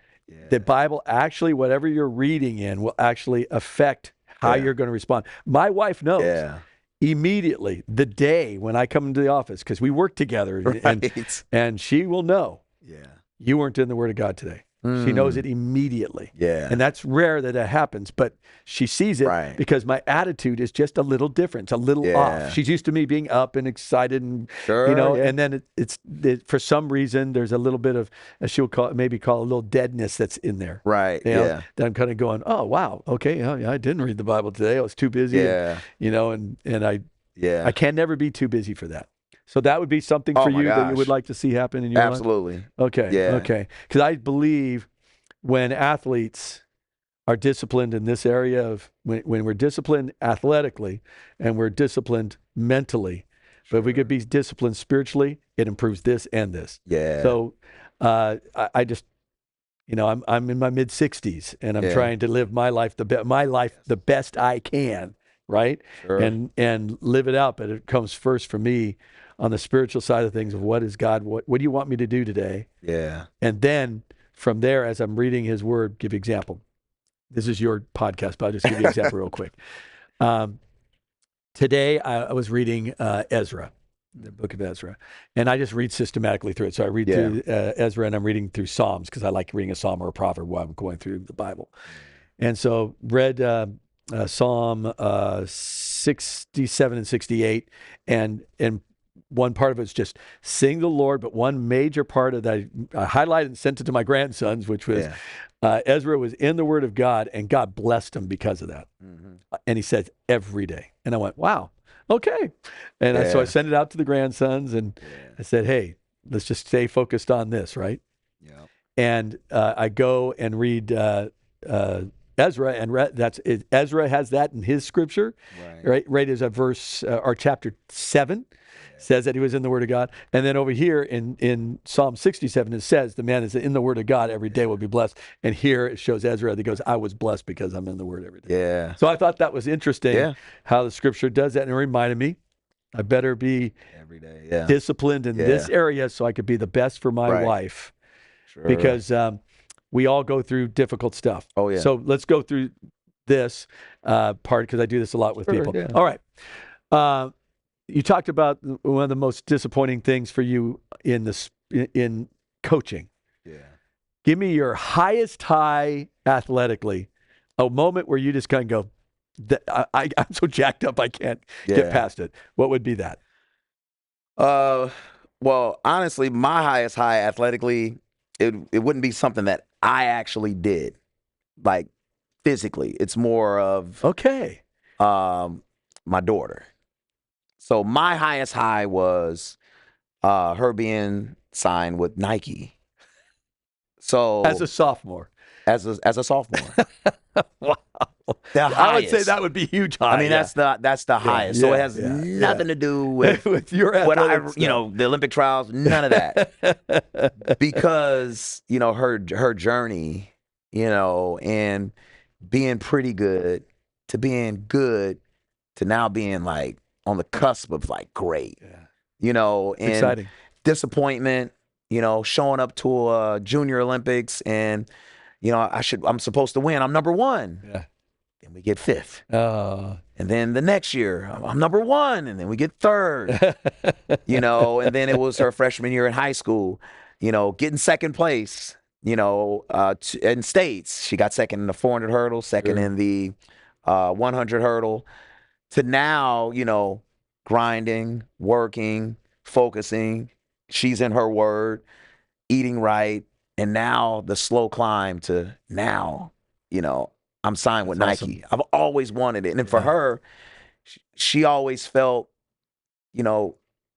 the Bible actually, whatever you're reading in, will actually affect how you're going to respond. My wife knows immediately the day when I come into the office, because we work together, and she will know you weren't in the Word of God today. She knows it immediately. Yeah. And that's rare that happens, but she sees it because my attitude is just a little different. It's a little off. She's used to me being up and excited and, and then it's for some reason, there's a little bit of, as she'll maybe call a little deadness that's in there. Right. That I'm kind of going, oh, wow. Okay. I didn't read the Bible today. I was too busy. Yeah. And I can never be too busy for that. So that would be something for you that you would like to see happen in your life? Absolutely. Okay. Yeah. Okay. Because I believe when athletes are disciplined in this area of when we're disciplined athletically and we're disciplined mentally, but if we could be disciplined spiritually, it improves this and this. Yeah. So I just, I'm in my mid 60s and I'm trying to live my life the best I can, right? Sure. And live it out. But it comes first for me on the spiritual side of things of what is God, what do you want me to do today? Yeah. And then from there, as I'm reading his word, give example. This is your podcast, but I'll just give you an example real quick. Today, I was reading Ezra, the book of Ezra, and I just read systematically through it. So I read through Ezra, and I'm reading through Psalms because I like reading a Psalm or a proverb while I'm going through the Bible. And so read Psalm 67 and 68, and one part of it's just sing the Lord, but one major part of that I highlighted and sent it to my grandsons, which was Ezra was in the Word of God, and God blessed him because of that. And he says every day. And I went, wow, okay. And so I sent it out to the grandsons, and I said, hey, let's just stay focused on this, right? Yeah. And I go and read Ezra, and Ezra has that in his scripture, right as a verse or chapter 7. Says that he was in the Word of God. And then over here in Psalm 67, it says the man is in the Word of God every day will be blessed. And here it shows Ezra that goes, I was blessed because I'm in the Word every day. Yeah. So I thought that was interesting how the scripture does that. And it reminded me, I better be every day, disciplined in this area so I could be the best for my wife. Sure. Because we all go through difficult stuff. Oh, yeah. So let's go through this part because I do this a lot with people. Yeah. All right. You talked about one of the most disappointing things for you in coaching. Yeah. Give me your highest high athletically, a moment where you just kind of go, I'm so jacked up I can't get past it. What would be that? Well, honestly, my highest high athletically, it wouldn't be something that I actually did, like physically. It's more of my daughter. So my highest high was her being signed with Nike. So as a sophomore. As a sophomore. Wow. The I would say highest. that would be huge high. I mean, that's the highest. So it has nothing to do with with your what athletic the Olympic trials, none of that. Because, her journey, and being pretty good to being good to now being like on the cusp of like great, and exciting. disappointment, showing up to Junior Olympics and, I'm supposed to win. I'm number one. Yeah. And we get fifth. And then the next year, I'm number one, and then we get third. And then it was her freshman year in high school, getting second place, in states. She got second in the 400 hurdle, second in the 100 hurdle, to now, grinding, working, focusing. She's in her word, eating right, and now the slow climb to now, I'm signed with Nike. Awesome. I've always wanted it. And then for her, she always felt,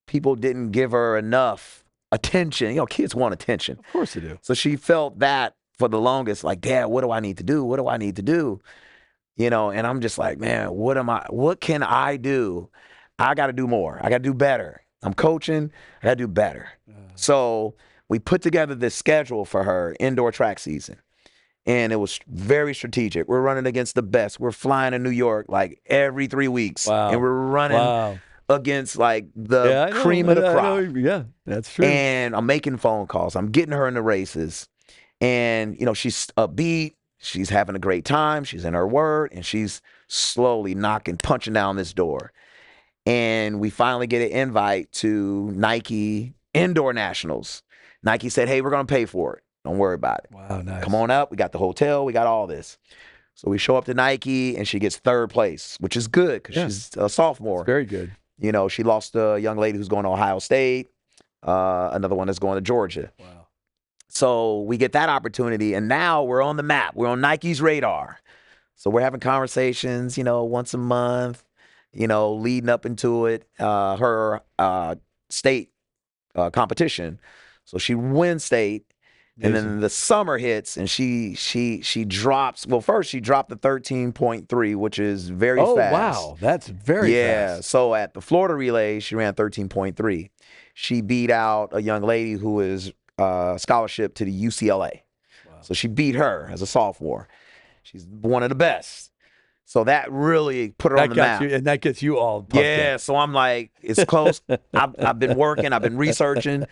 people didn't give her enough attention. Kids want attention. Of course they do. So she felt that for the longest, like, Dad, what do I need to do? What do I need to do? And I'm just like, man, what can I do? I got to do more. I got to do better. I'm coaching. I got to do better. So we put together this schedule for her indoor track season. And it was very strategic. We're running against the best. We're flying to New York like every 3 weeks. Wow. And we're running against like the cream of the crop. Yeah, that's true. And I'm making phone calls. I'm getting her in the races. And, she's upbeat. She's having a great time. She's in her word. And she's slowly punching down this door. And we finally get an invite to Nike Indoor Nationals. Nike said, hey, we're going to pay for it. Don't worry about it. Wow, nice. Come on up. We got the hotel. We got all this. So we show up to Nike, and she gets third place, which is good because she's a sophomore. That's very good. She lost a young lady who's going to Ohio State, another one that's going to Georgia. Wow. So we get that opportunity, and now we're on the map. We're on Nike's radar. So we're having conversations, once a month, leading up into it, her state competition. So she wins state. And then the summer hits, and she drops. Well, first she dropped the 13.3, which is very fast. Oh, wow. That's very fast. Yeah. So at the Florida relay, she ran 13.3. She beat out a young lady who is scholarship to the UCLA. Wow. So she beat her as a sophomore. She's one of the best. So that really put her on the map. And that gets you all pumped up. So I'm like, it's close. I've been working. I've been researching.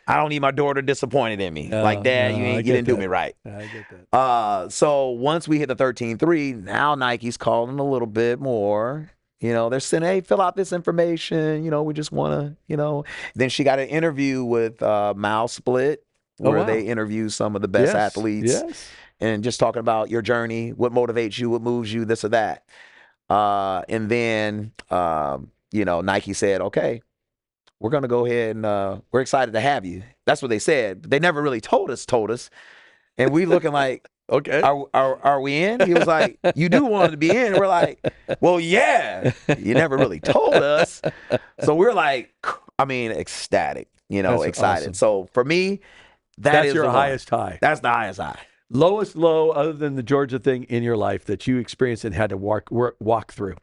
I don't need my daughter disappointed in me. Dad, you didn't do me right. I get that. So once we hit the 13.3, now Nike's calling a little bit more. They're saying, hey, fill out this information. We just want to, Then she got an interview with Mile Split, where they interview some of the best athletes. Yes. And just talking about your journey, what motivates you, what moves you, this or that. And then, Nike said, okay, we're going to go ahead and we're excited to have you. That's what they said. But they never really told us. And we looking like, okay, are we in? He was like, you do want to be in. We're like, well, yeah. You never really told us. So we're like, ecstatic, That's excited. Awesome. So for me, that's your highest high. That's the highest high. Lowest low, other than the Georgia thing in your life that you experienced and had to walk through?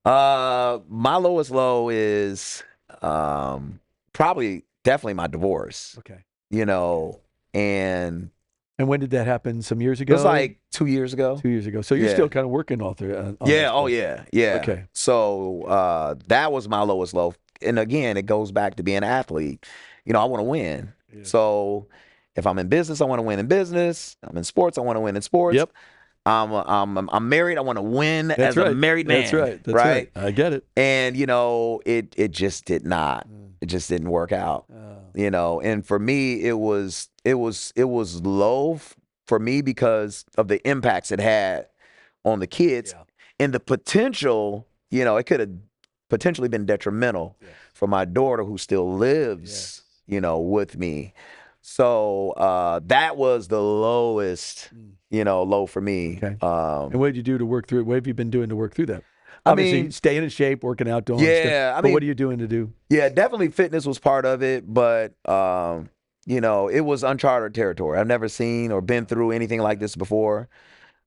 My lowest low is definitely my divorce. Okay. And when did that happen? Some years it ago? was like 2 years ago. 2 years ago. So you're still kind of working all through. On yeah. Oh, yeah. Yeah. Okay. So that was my lowest low. And again, it goes back to being an athlete. I want to win. Yeah. So if I'm in business, I want to win in business. I'm in sports, I want to win in sports. Yep. I'm married. I want to win as a married man. That's right. That's right. I get it. And it just did not. It just didn't work out. And for me, it was low for me because of the impacts it had on the kids and the potential. It could have potentially been detrimental for my daughter who still lives, with me. So that was the lowest, low for me. Okay. And what did you do to work through it? What have you been doing to work through that? Obviously, staying in shape, working out, doing stuff. But what are you doing to do? Yeah, definitely fitness was part of it, but it was uncharted territory. I've never seen or been through anything like this before.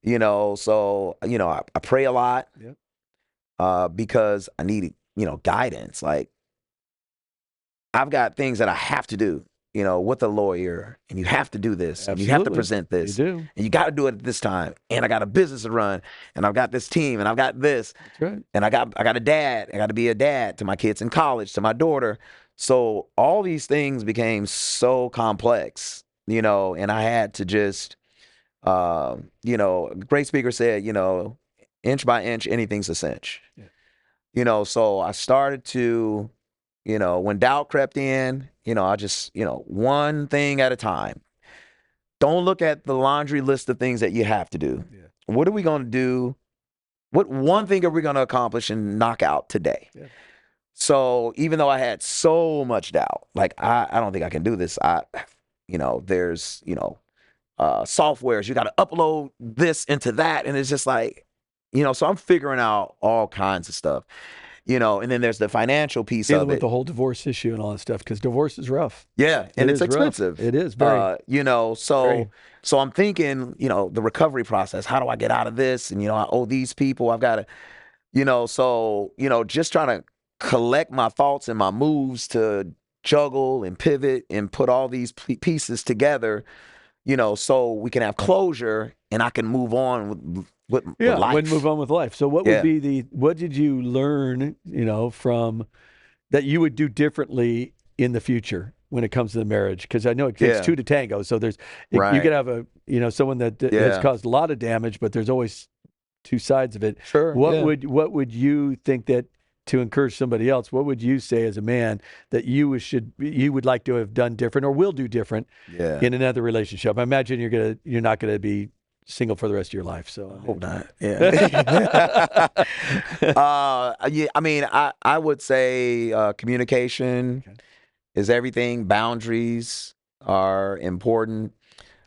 So I pray a lot. Yep. Because I need, guidance. Like, I've got things that I have to do, with a lawyer, and you have to do this, and you have to present this, You do. and you got to do it at this time, and I got a business to run, and I've got this team, and I've got this, That's right. and I got a dad. I got to be a dad to my kids in college, to my daughter. So all these things became so complex, and I had to just, a great speaker said, inch by inch, anything's a cinch. Yeah. So I started to, when doubt crept in, I just, one thing at a time. Don't look at the laundry list of things that you have to do. Yeah. What are we going to do? What one thing are we going to accomplish and knock out today? Yeah. So even though I had so much doubt, like, I don't think I can do this. There's, softwares, you got to upload this into that. And it's just like, so I'm figuring out all kinds of stuff. And then there's the financial piece Dealing of it. with the whole divorce issue and all that stuff, because divorce is rough. Yeah, and it's rough. expensive. It is very. So I'm thinking, the recovery process. How do I get out of this? And I owe these people. I've got to, just trying to collect my thoughts and my moves to juggle and pivot and put all these pieces together, so we can have closure and I can move on with life. When move on with life. So what would be what did you learn, from that you would do differently in the future when it comes to the marriage? Because I know it takes two to tango. So there's, you could have someone that has caused a lot of damage, but there's always two sides of it. Sure. What would you think that, to encourage somebody else, what would you say as a man that you would like to have done different or will do different in another relationship? I imagine you're not gonna be single for the rest of your life. So I hope not. Yeah. I mean, I would say communication is everything. Boundaries are important.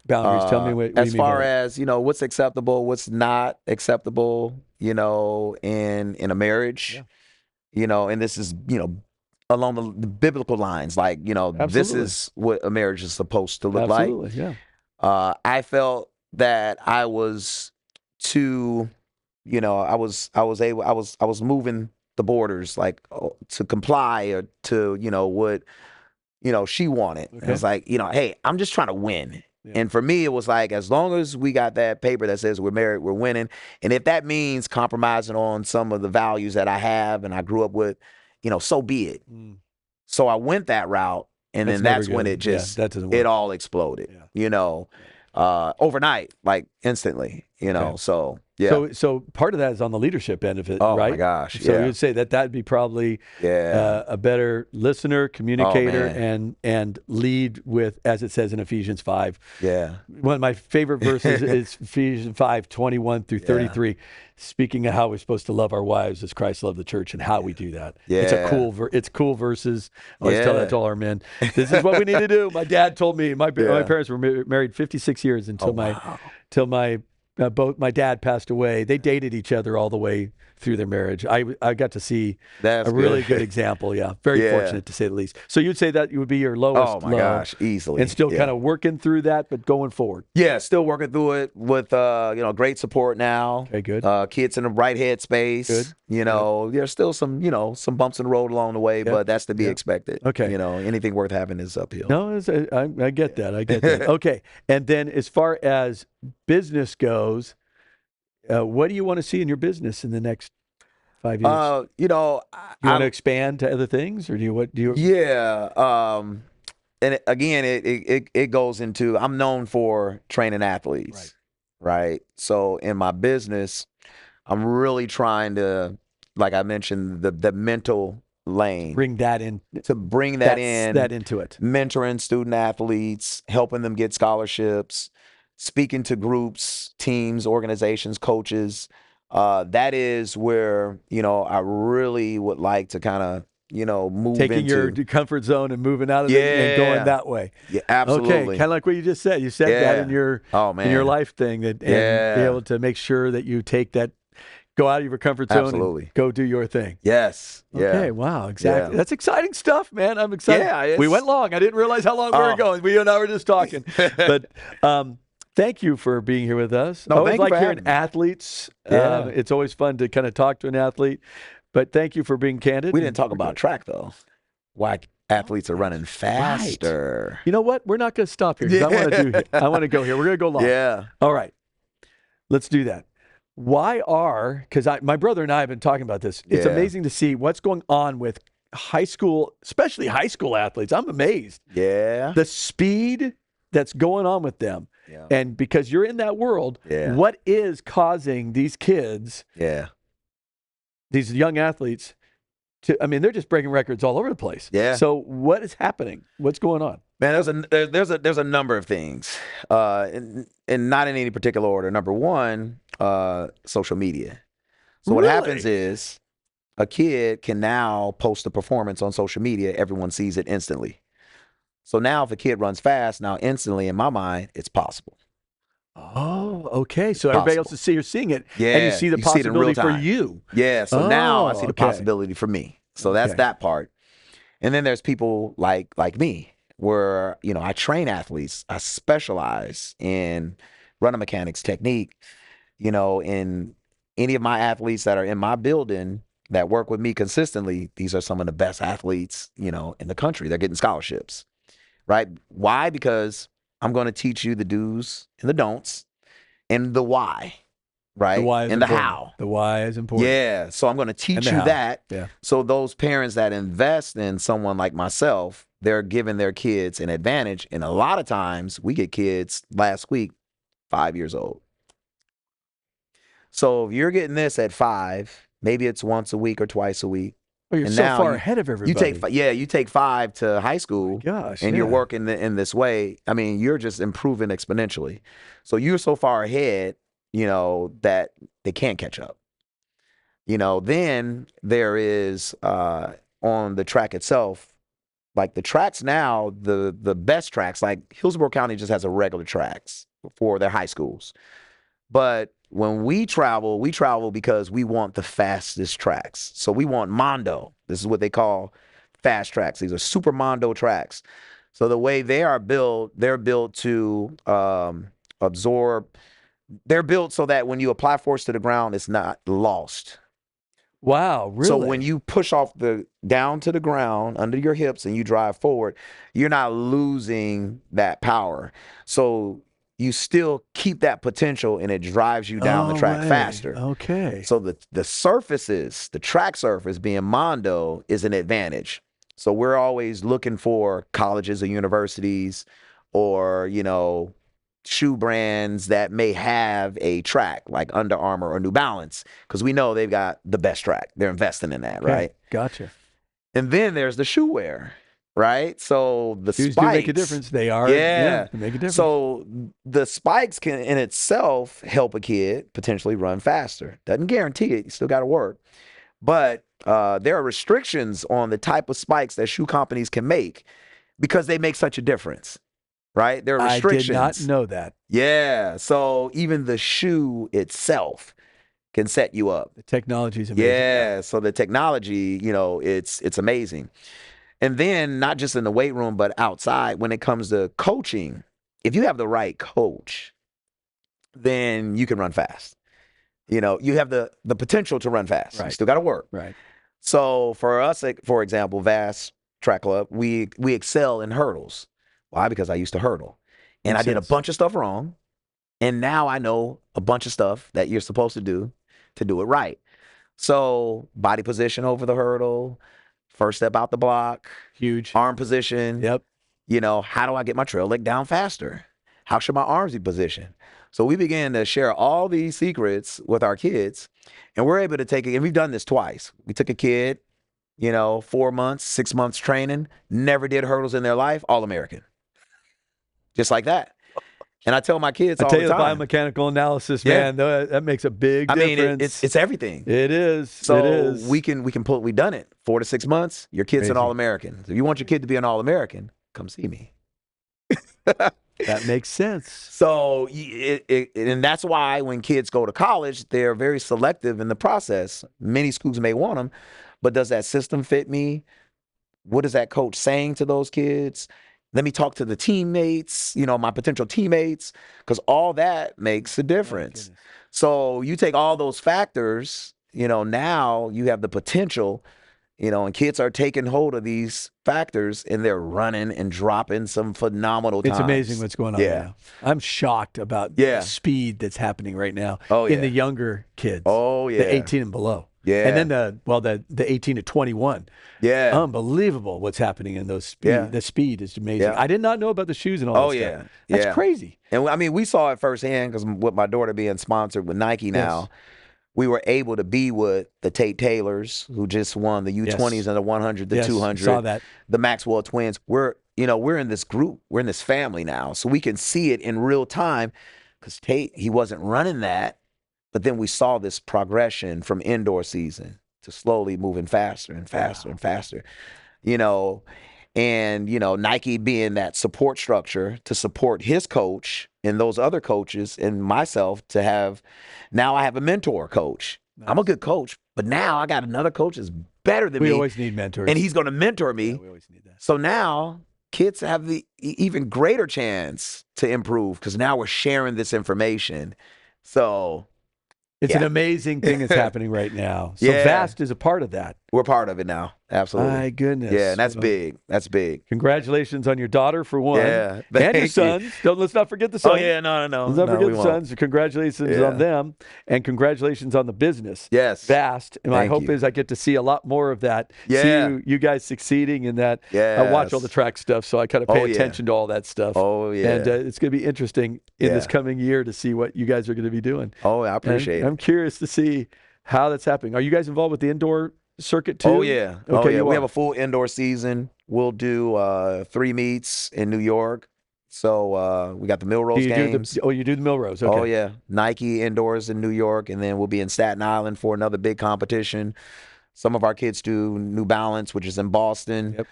Boundaries. Tell me what as you mean far by that. as what's acceptable, what's not acceptable. In a marriage. Yeah. And this is, along the biblical lines, like, this is what a marriage is supposed to look like. Absolutely, yeah. I felt that I was too, I was moving the borders, like, to comply or to, what, she wanted. Okay. It was like, hey, I'm just trying to win. Yeah. And for me, it was like, as long as we got that paper that says we're married, we're winning. And if that means compromising on some of the values that I have and I grew up with, so be it. Mm. So I went that route. And that's when it just, it all exploded, overnight, like instantly, so. Yeah. So part of that is on the leadership end of it, right? Oh my gosh. So you'd say that'd be probably a better listener, communicator, and lead with, as it says in Ephesians 5. Yeah. One of my favorite verses is Ephesians 5:21 through 33, speaking of how we're supposed to love our wives as Christ loved the church and how we do that. Yeah. It's cool verses. I always tell that to all our men. This is what we need to do. My dad told me, my parents were married 56 years until both my dad passed away. They dated each other all the way through their marriage. I got to see a really good example. Yeah, very fortunate to say the least. So you'd say that you would be your lowest. Oh my gosh, easily. And still kind of working through that, but going forward. Yeah, still working through it with great support now. Okay, good. Kids in the right headspace. Good. There's still some some bumps in the road along the way, but that's to be expected. Okay. Anything worth having is uphill. No, I get that. I get that. Okay, and then as far as business goes, what do you want to see in your business in the next 5 years? You want to expand to other things, or do you? Yeah. And again, it goes into, I'm known for training athletes, right? So in my business, I'm really trying to, like I mentioned, the mental lane. Bring that in. Bring that into it. Mentoring student athletes, helping them get scholarships, speaking to groups, teams, organizations, coaches. That is where, I really would like to kind of, move taking your comfort zone and moving out of it and going that way. Yeah, absolutely. Okay, kind of like what you just said. You said that in your in your life thing, and be able to make sure that you take that, go out of your comfort zone and go do your thing. Yes. Okay, wow, exactly. That's exciting stuff, man. I'm excited. Yeah, we went long. I didn't realize how long we were going. We and I were just talking. But Thank you for being here with us. No, I always thank you like for hearing having me. athletes. Yeah. It's always fun to kind of talk to an athlete. But thank you for being candid. We didn't talk about track, though. Why athletes are running faster. You know what? We're not going to stop here because I want to go here. We're going to go long. Yeah. All right. Let's do that. Because my brother and I have been talking about this. It's Yeah. amazing to see what's going on with high school, especially high school athletes. I'm amazed. Yeah. The speed that's going on with them. Yeah. And because you're in that world, Yeah. what is causing these kids, Yeah. these young athletes, they're just breaking records all over the place. Yeah. So what is happening? What's going on? Man, there's a number of things, and not in any particular order. Number one, social media. So what happens is a kid can now post a performance on social media. Everyone sees it instantly. So now if a kid runs fast, now instantly in my mind, it's possible. Oh, okay. So everybody else is seeing it, and you see the possibility for you. Yeah. So now I see the possibility for me. So that's that part. And then there's people like me, where I train athletes. I specialize in running mechanics technique. In any of my athletes that are in my building that work with me consistently, these are some of the best athletes in the country. They're getting scholarships, right? Why? Because I'm going to teach you the do's and the don'ts and the why, right? The why is and important. The how. The why is important. Yeah. So I'm going to teach you that. Yeah. So those parents that invest in someone like myself, they're giving their kids an advantage. And a lot of times we get kids last week, 5 years old. So if you're getting this at 5, maybe it's once a week or twice a week. Oh, you're so far ahead of everybody. You take 5 to high school, you're working in this way. I mean, you're just improving exponentially. So you're so far ahead, that they can't catch up. Then there is on the track itself, like the tracks now, the best tracks, like Hillsborough County just has a regular tracks for their high schools. But when we travel because we want the fastest tracks. So we want Mondo. This is what they call fast tracks. These are super Mondo tracks. So the way they are built, they're built to absorb. They're built so that when you apply force to the ground, it's not lost. Wow, really? So when you push off down to the ground under your hips and you drive forward, you're not losing that power. So you still keep that potential and it drives you down the track faster. Okay. So the surfaces, the track surface being Mondo is an advantage. So we're always looking for colleges or universities or, shoe brands that may have a track like Under Armour or New Balance, because we know they've got the best track. They're investing in that, right? Gotcha. And then there's the shoe wear. Right, so the shoes spikes do make a difference. They are, they make a difference. So the spikes can, in itself, help a kid potentially run faster. Doesn't guarantee it. You still got to work, but there are restrictions on the type of spikes that shoe companies can make because they make such a difference. Right, there are restrictions. I did not know that. Yeah, so even the shoe itself can set you up. The technology is amazing. Yeah, so the technology, it's amazing. And then not just in the weight room, but outside when it comes to coaching, if you have the right coach, then you can run fast. You have the potential to run fast. Right. You still got to work. Right. So for us, for example, Vast Track Club, we excel in hurdles. Why? Because I used to hurdle. And I did a bunch of stuff wrong. And now I know a bunch of stuff that you're supposed to do it right. So body position over the hurdle, first step out the block. Huge. Arm position. Yep. How do I get my trail leg down faster? How should my arms be positioned? So we began to share all these secrets with our kids, and we're able to take it. And we've done this twice. We took a kid, 4 months, 6 months training, never did hurdles in their life, All-American. Just like that. And I tell my kids all the time. The biomechanical analysis, man, that makes a big difference. I mean, it's everything. It is. So it is. we've done it. 4 to 6 months, your kid's an All-American. If you want your kid to be an All-American, come see me. That makes sense. So, and that's why when kids go to college, they're very selective in the process. Many schools may want them, but does that system fit me? What is that coach saying to those kids? Let me talk to the teammates, my potential teammates, because all that makes a difference. So you take all those factors, now you have the potential, and kids are taking hold of these factors and they're running and dropping some phenomenal times. It's amazing what's going on right now. I'm shocked about the speed that's happening right now in the younger kids. Oh, yeah. The 18 and below. Yeah. And then the 18 to 21. Yeah. Unbelievable what's happening in those speed. Yeah. The speed is amazing. Yeah. I did not know about the shoes and all that stuff. That's crazy. And I mean, we saw it firsthand because with my daughter being sponsored with Nike now, we were able to be with the Tate Taylors, who just won the U20s and the 100, the 200. Saw that. The Maxwell twins. We're in this group. We're in this family now. So we can see it in real time because Tate, he wasn't running that. But then we saw this progression from indoor season to slowly moving faster and faster and faster, and, Nike being that support structure to support his coach and those other coaches and myself now I have a mentor coach. Nice. I'm a good coach, but now I got another coach that's better than me. We always need mentors. And he's going to mentor me. Yeah, we always need that. So now kids have the even greater chance to improve because now we're sharing this information. So it's an amazing thing that's happening right now. So VAST is a part of that. We're part of it now. Absolutely. My goodness. Yeah, and that's big. That's big. Congratulations on your daughter for one. Yeah. And your sons. Let's not forget the sons. Oh, yeah, no. Let's not forget the sons. Congratulations on them. And congratulations on the business. Yes. VAST. And my hope is I get to see a lot more of that. Yeah. See you guys succeeding in that. Yeah. I watch all the track stuff, so I kind of pay attention to all that stuff. Oh, yeah. And it's going to be interesting in this coming year to see what you guys are going to be doing. Oh, I appreciate it. I'm curious to see how that's happening. Are you guys involved with the indoor circuit too? Oh, yeah. Okay, we have a full indoor season. We'll do 3 meets in New York. So we got the Milrose games. You do the Milrose. Okay. Oh, yeah. Nike indoors in New York, and then we'll be in Staten Island for another big competition. Some of our kids do New Balance, which is in Boston. Yep.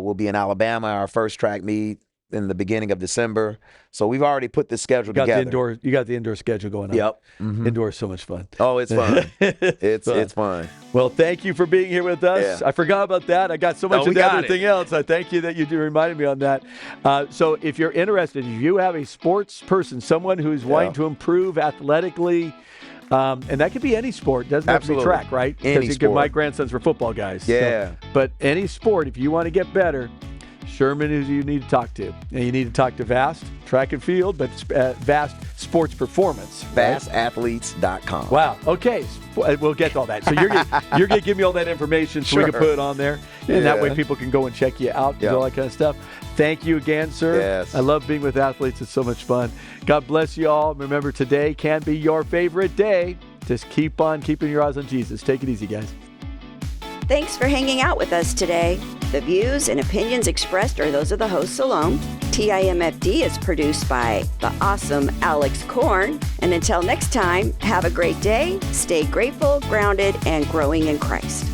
We'll be in Alabama, our first track meet in the beginning of December. So we've already put this schedule together. You got the indoor schedule going on. Yep. Mm-hmm. Indoor is so much fun. Oh, it's fun. It's fun. Well, thank you for being here with us. Yeah. I forgot about that. I got so much of everything else. I thank you that you reminded me on that. So if you're interested, if you have a sports person, someone who's wanting to improve athletically, and that could be any sport. It doesn't have to be track, right? Because my grandsons were football guys. Yeah. So, but any sport, if you want to get better, Sherman is who you need to talk to. And you need to talk to VAST, track and field, but VAST Sports Performance. VASTathletes.com. Wow. Okay. We'll get to all that. So you're going to give me all that information so we can put it on there. And that way people can go and check you out and do all that kind of stuff. Thank you again, sir. Yes. I love being with athletes. It's so much fun. God bless you all. Remember, today can be your favorite day. Just keep on keeping your eyes on Jesus. Take it easy, guys. Thanks for hanging out with us today. The views and opinions expressed are those of the hosts alone. TIMFD is produced by the awesome Alex Korn. And until next time, have a great day, stay grateful, grounded, and growing in Christ.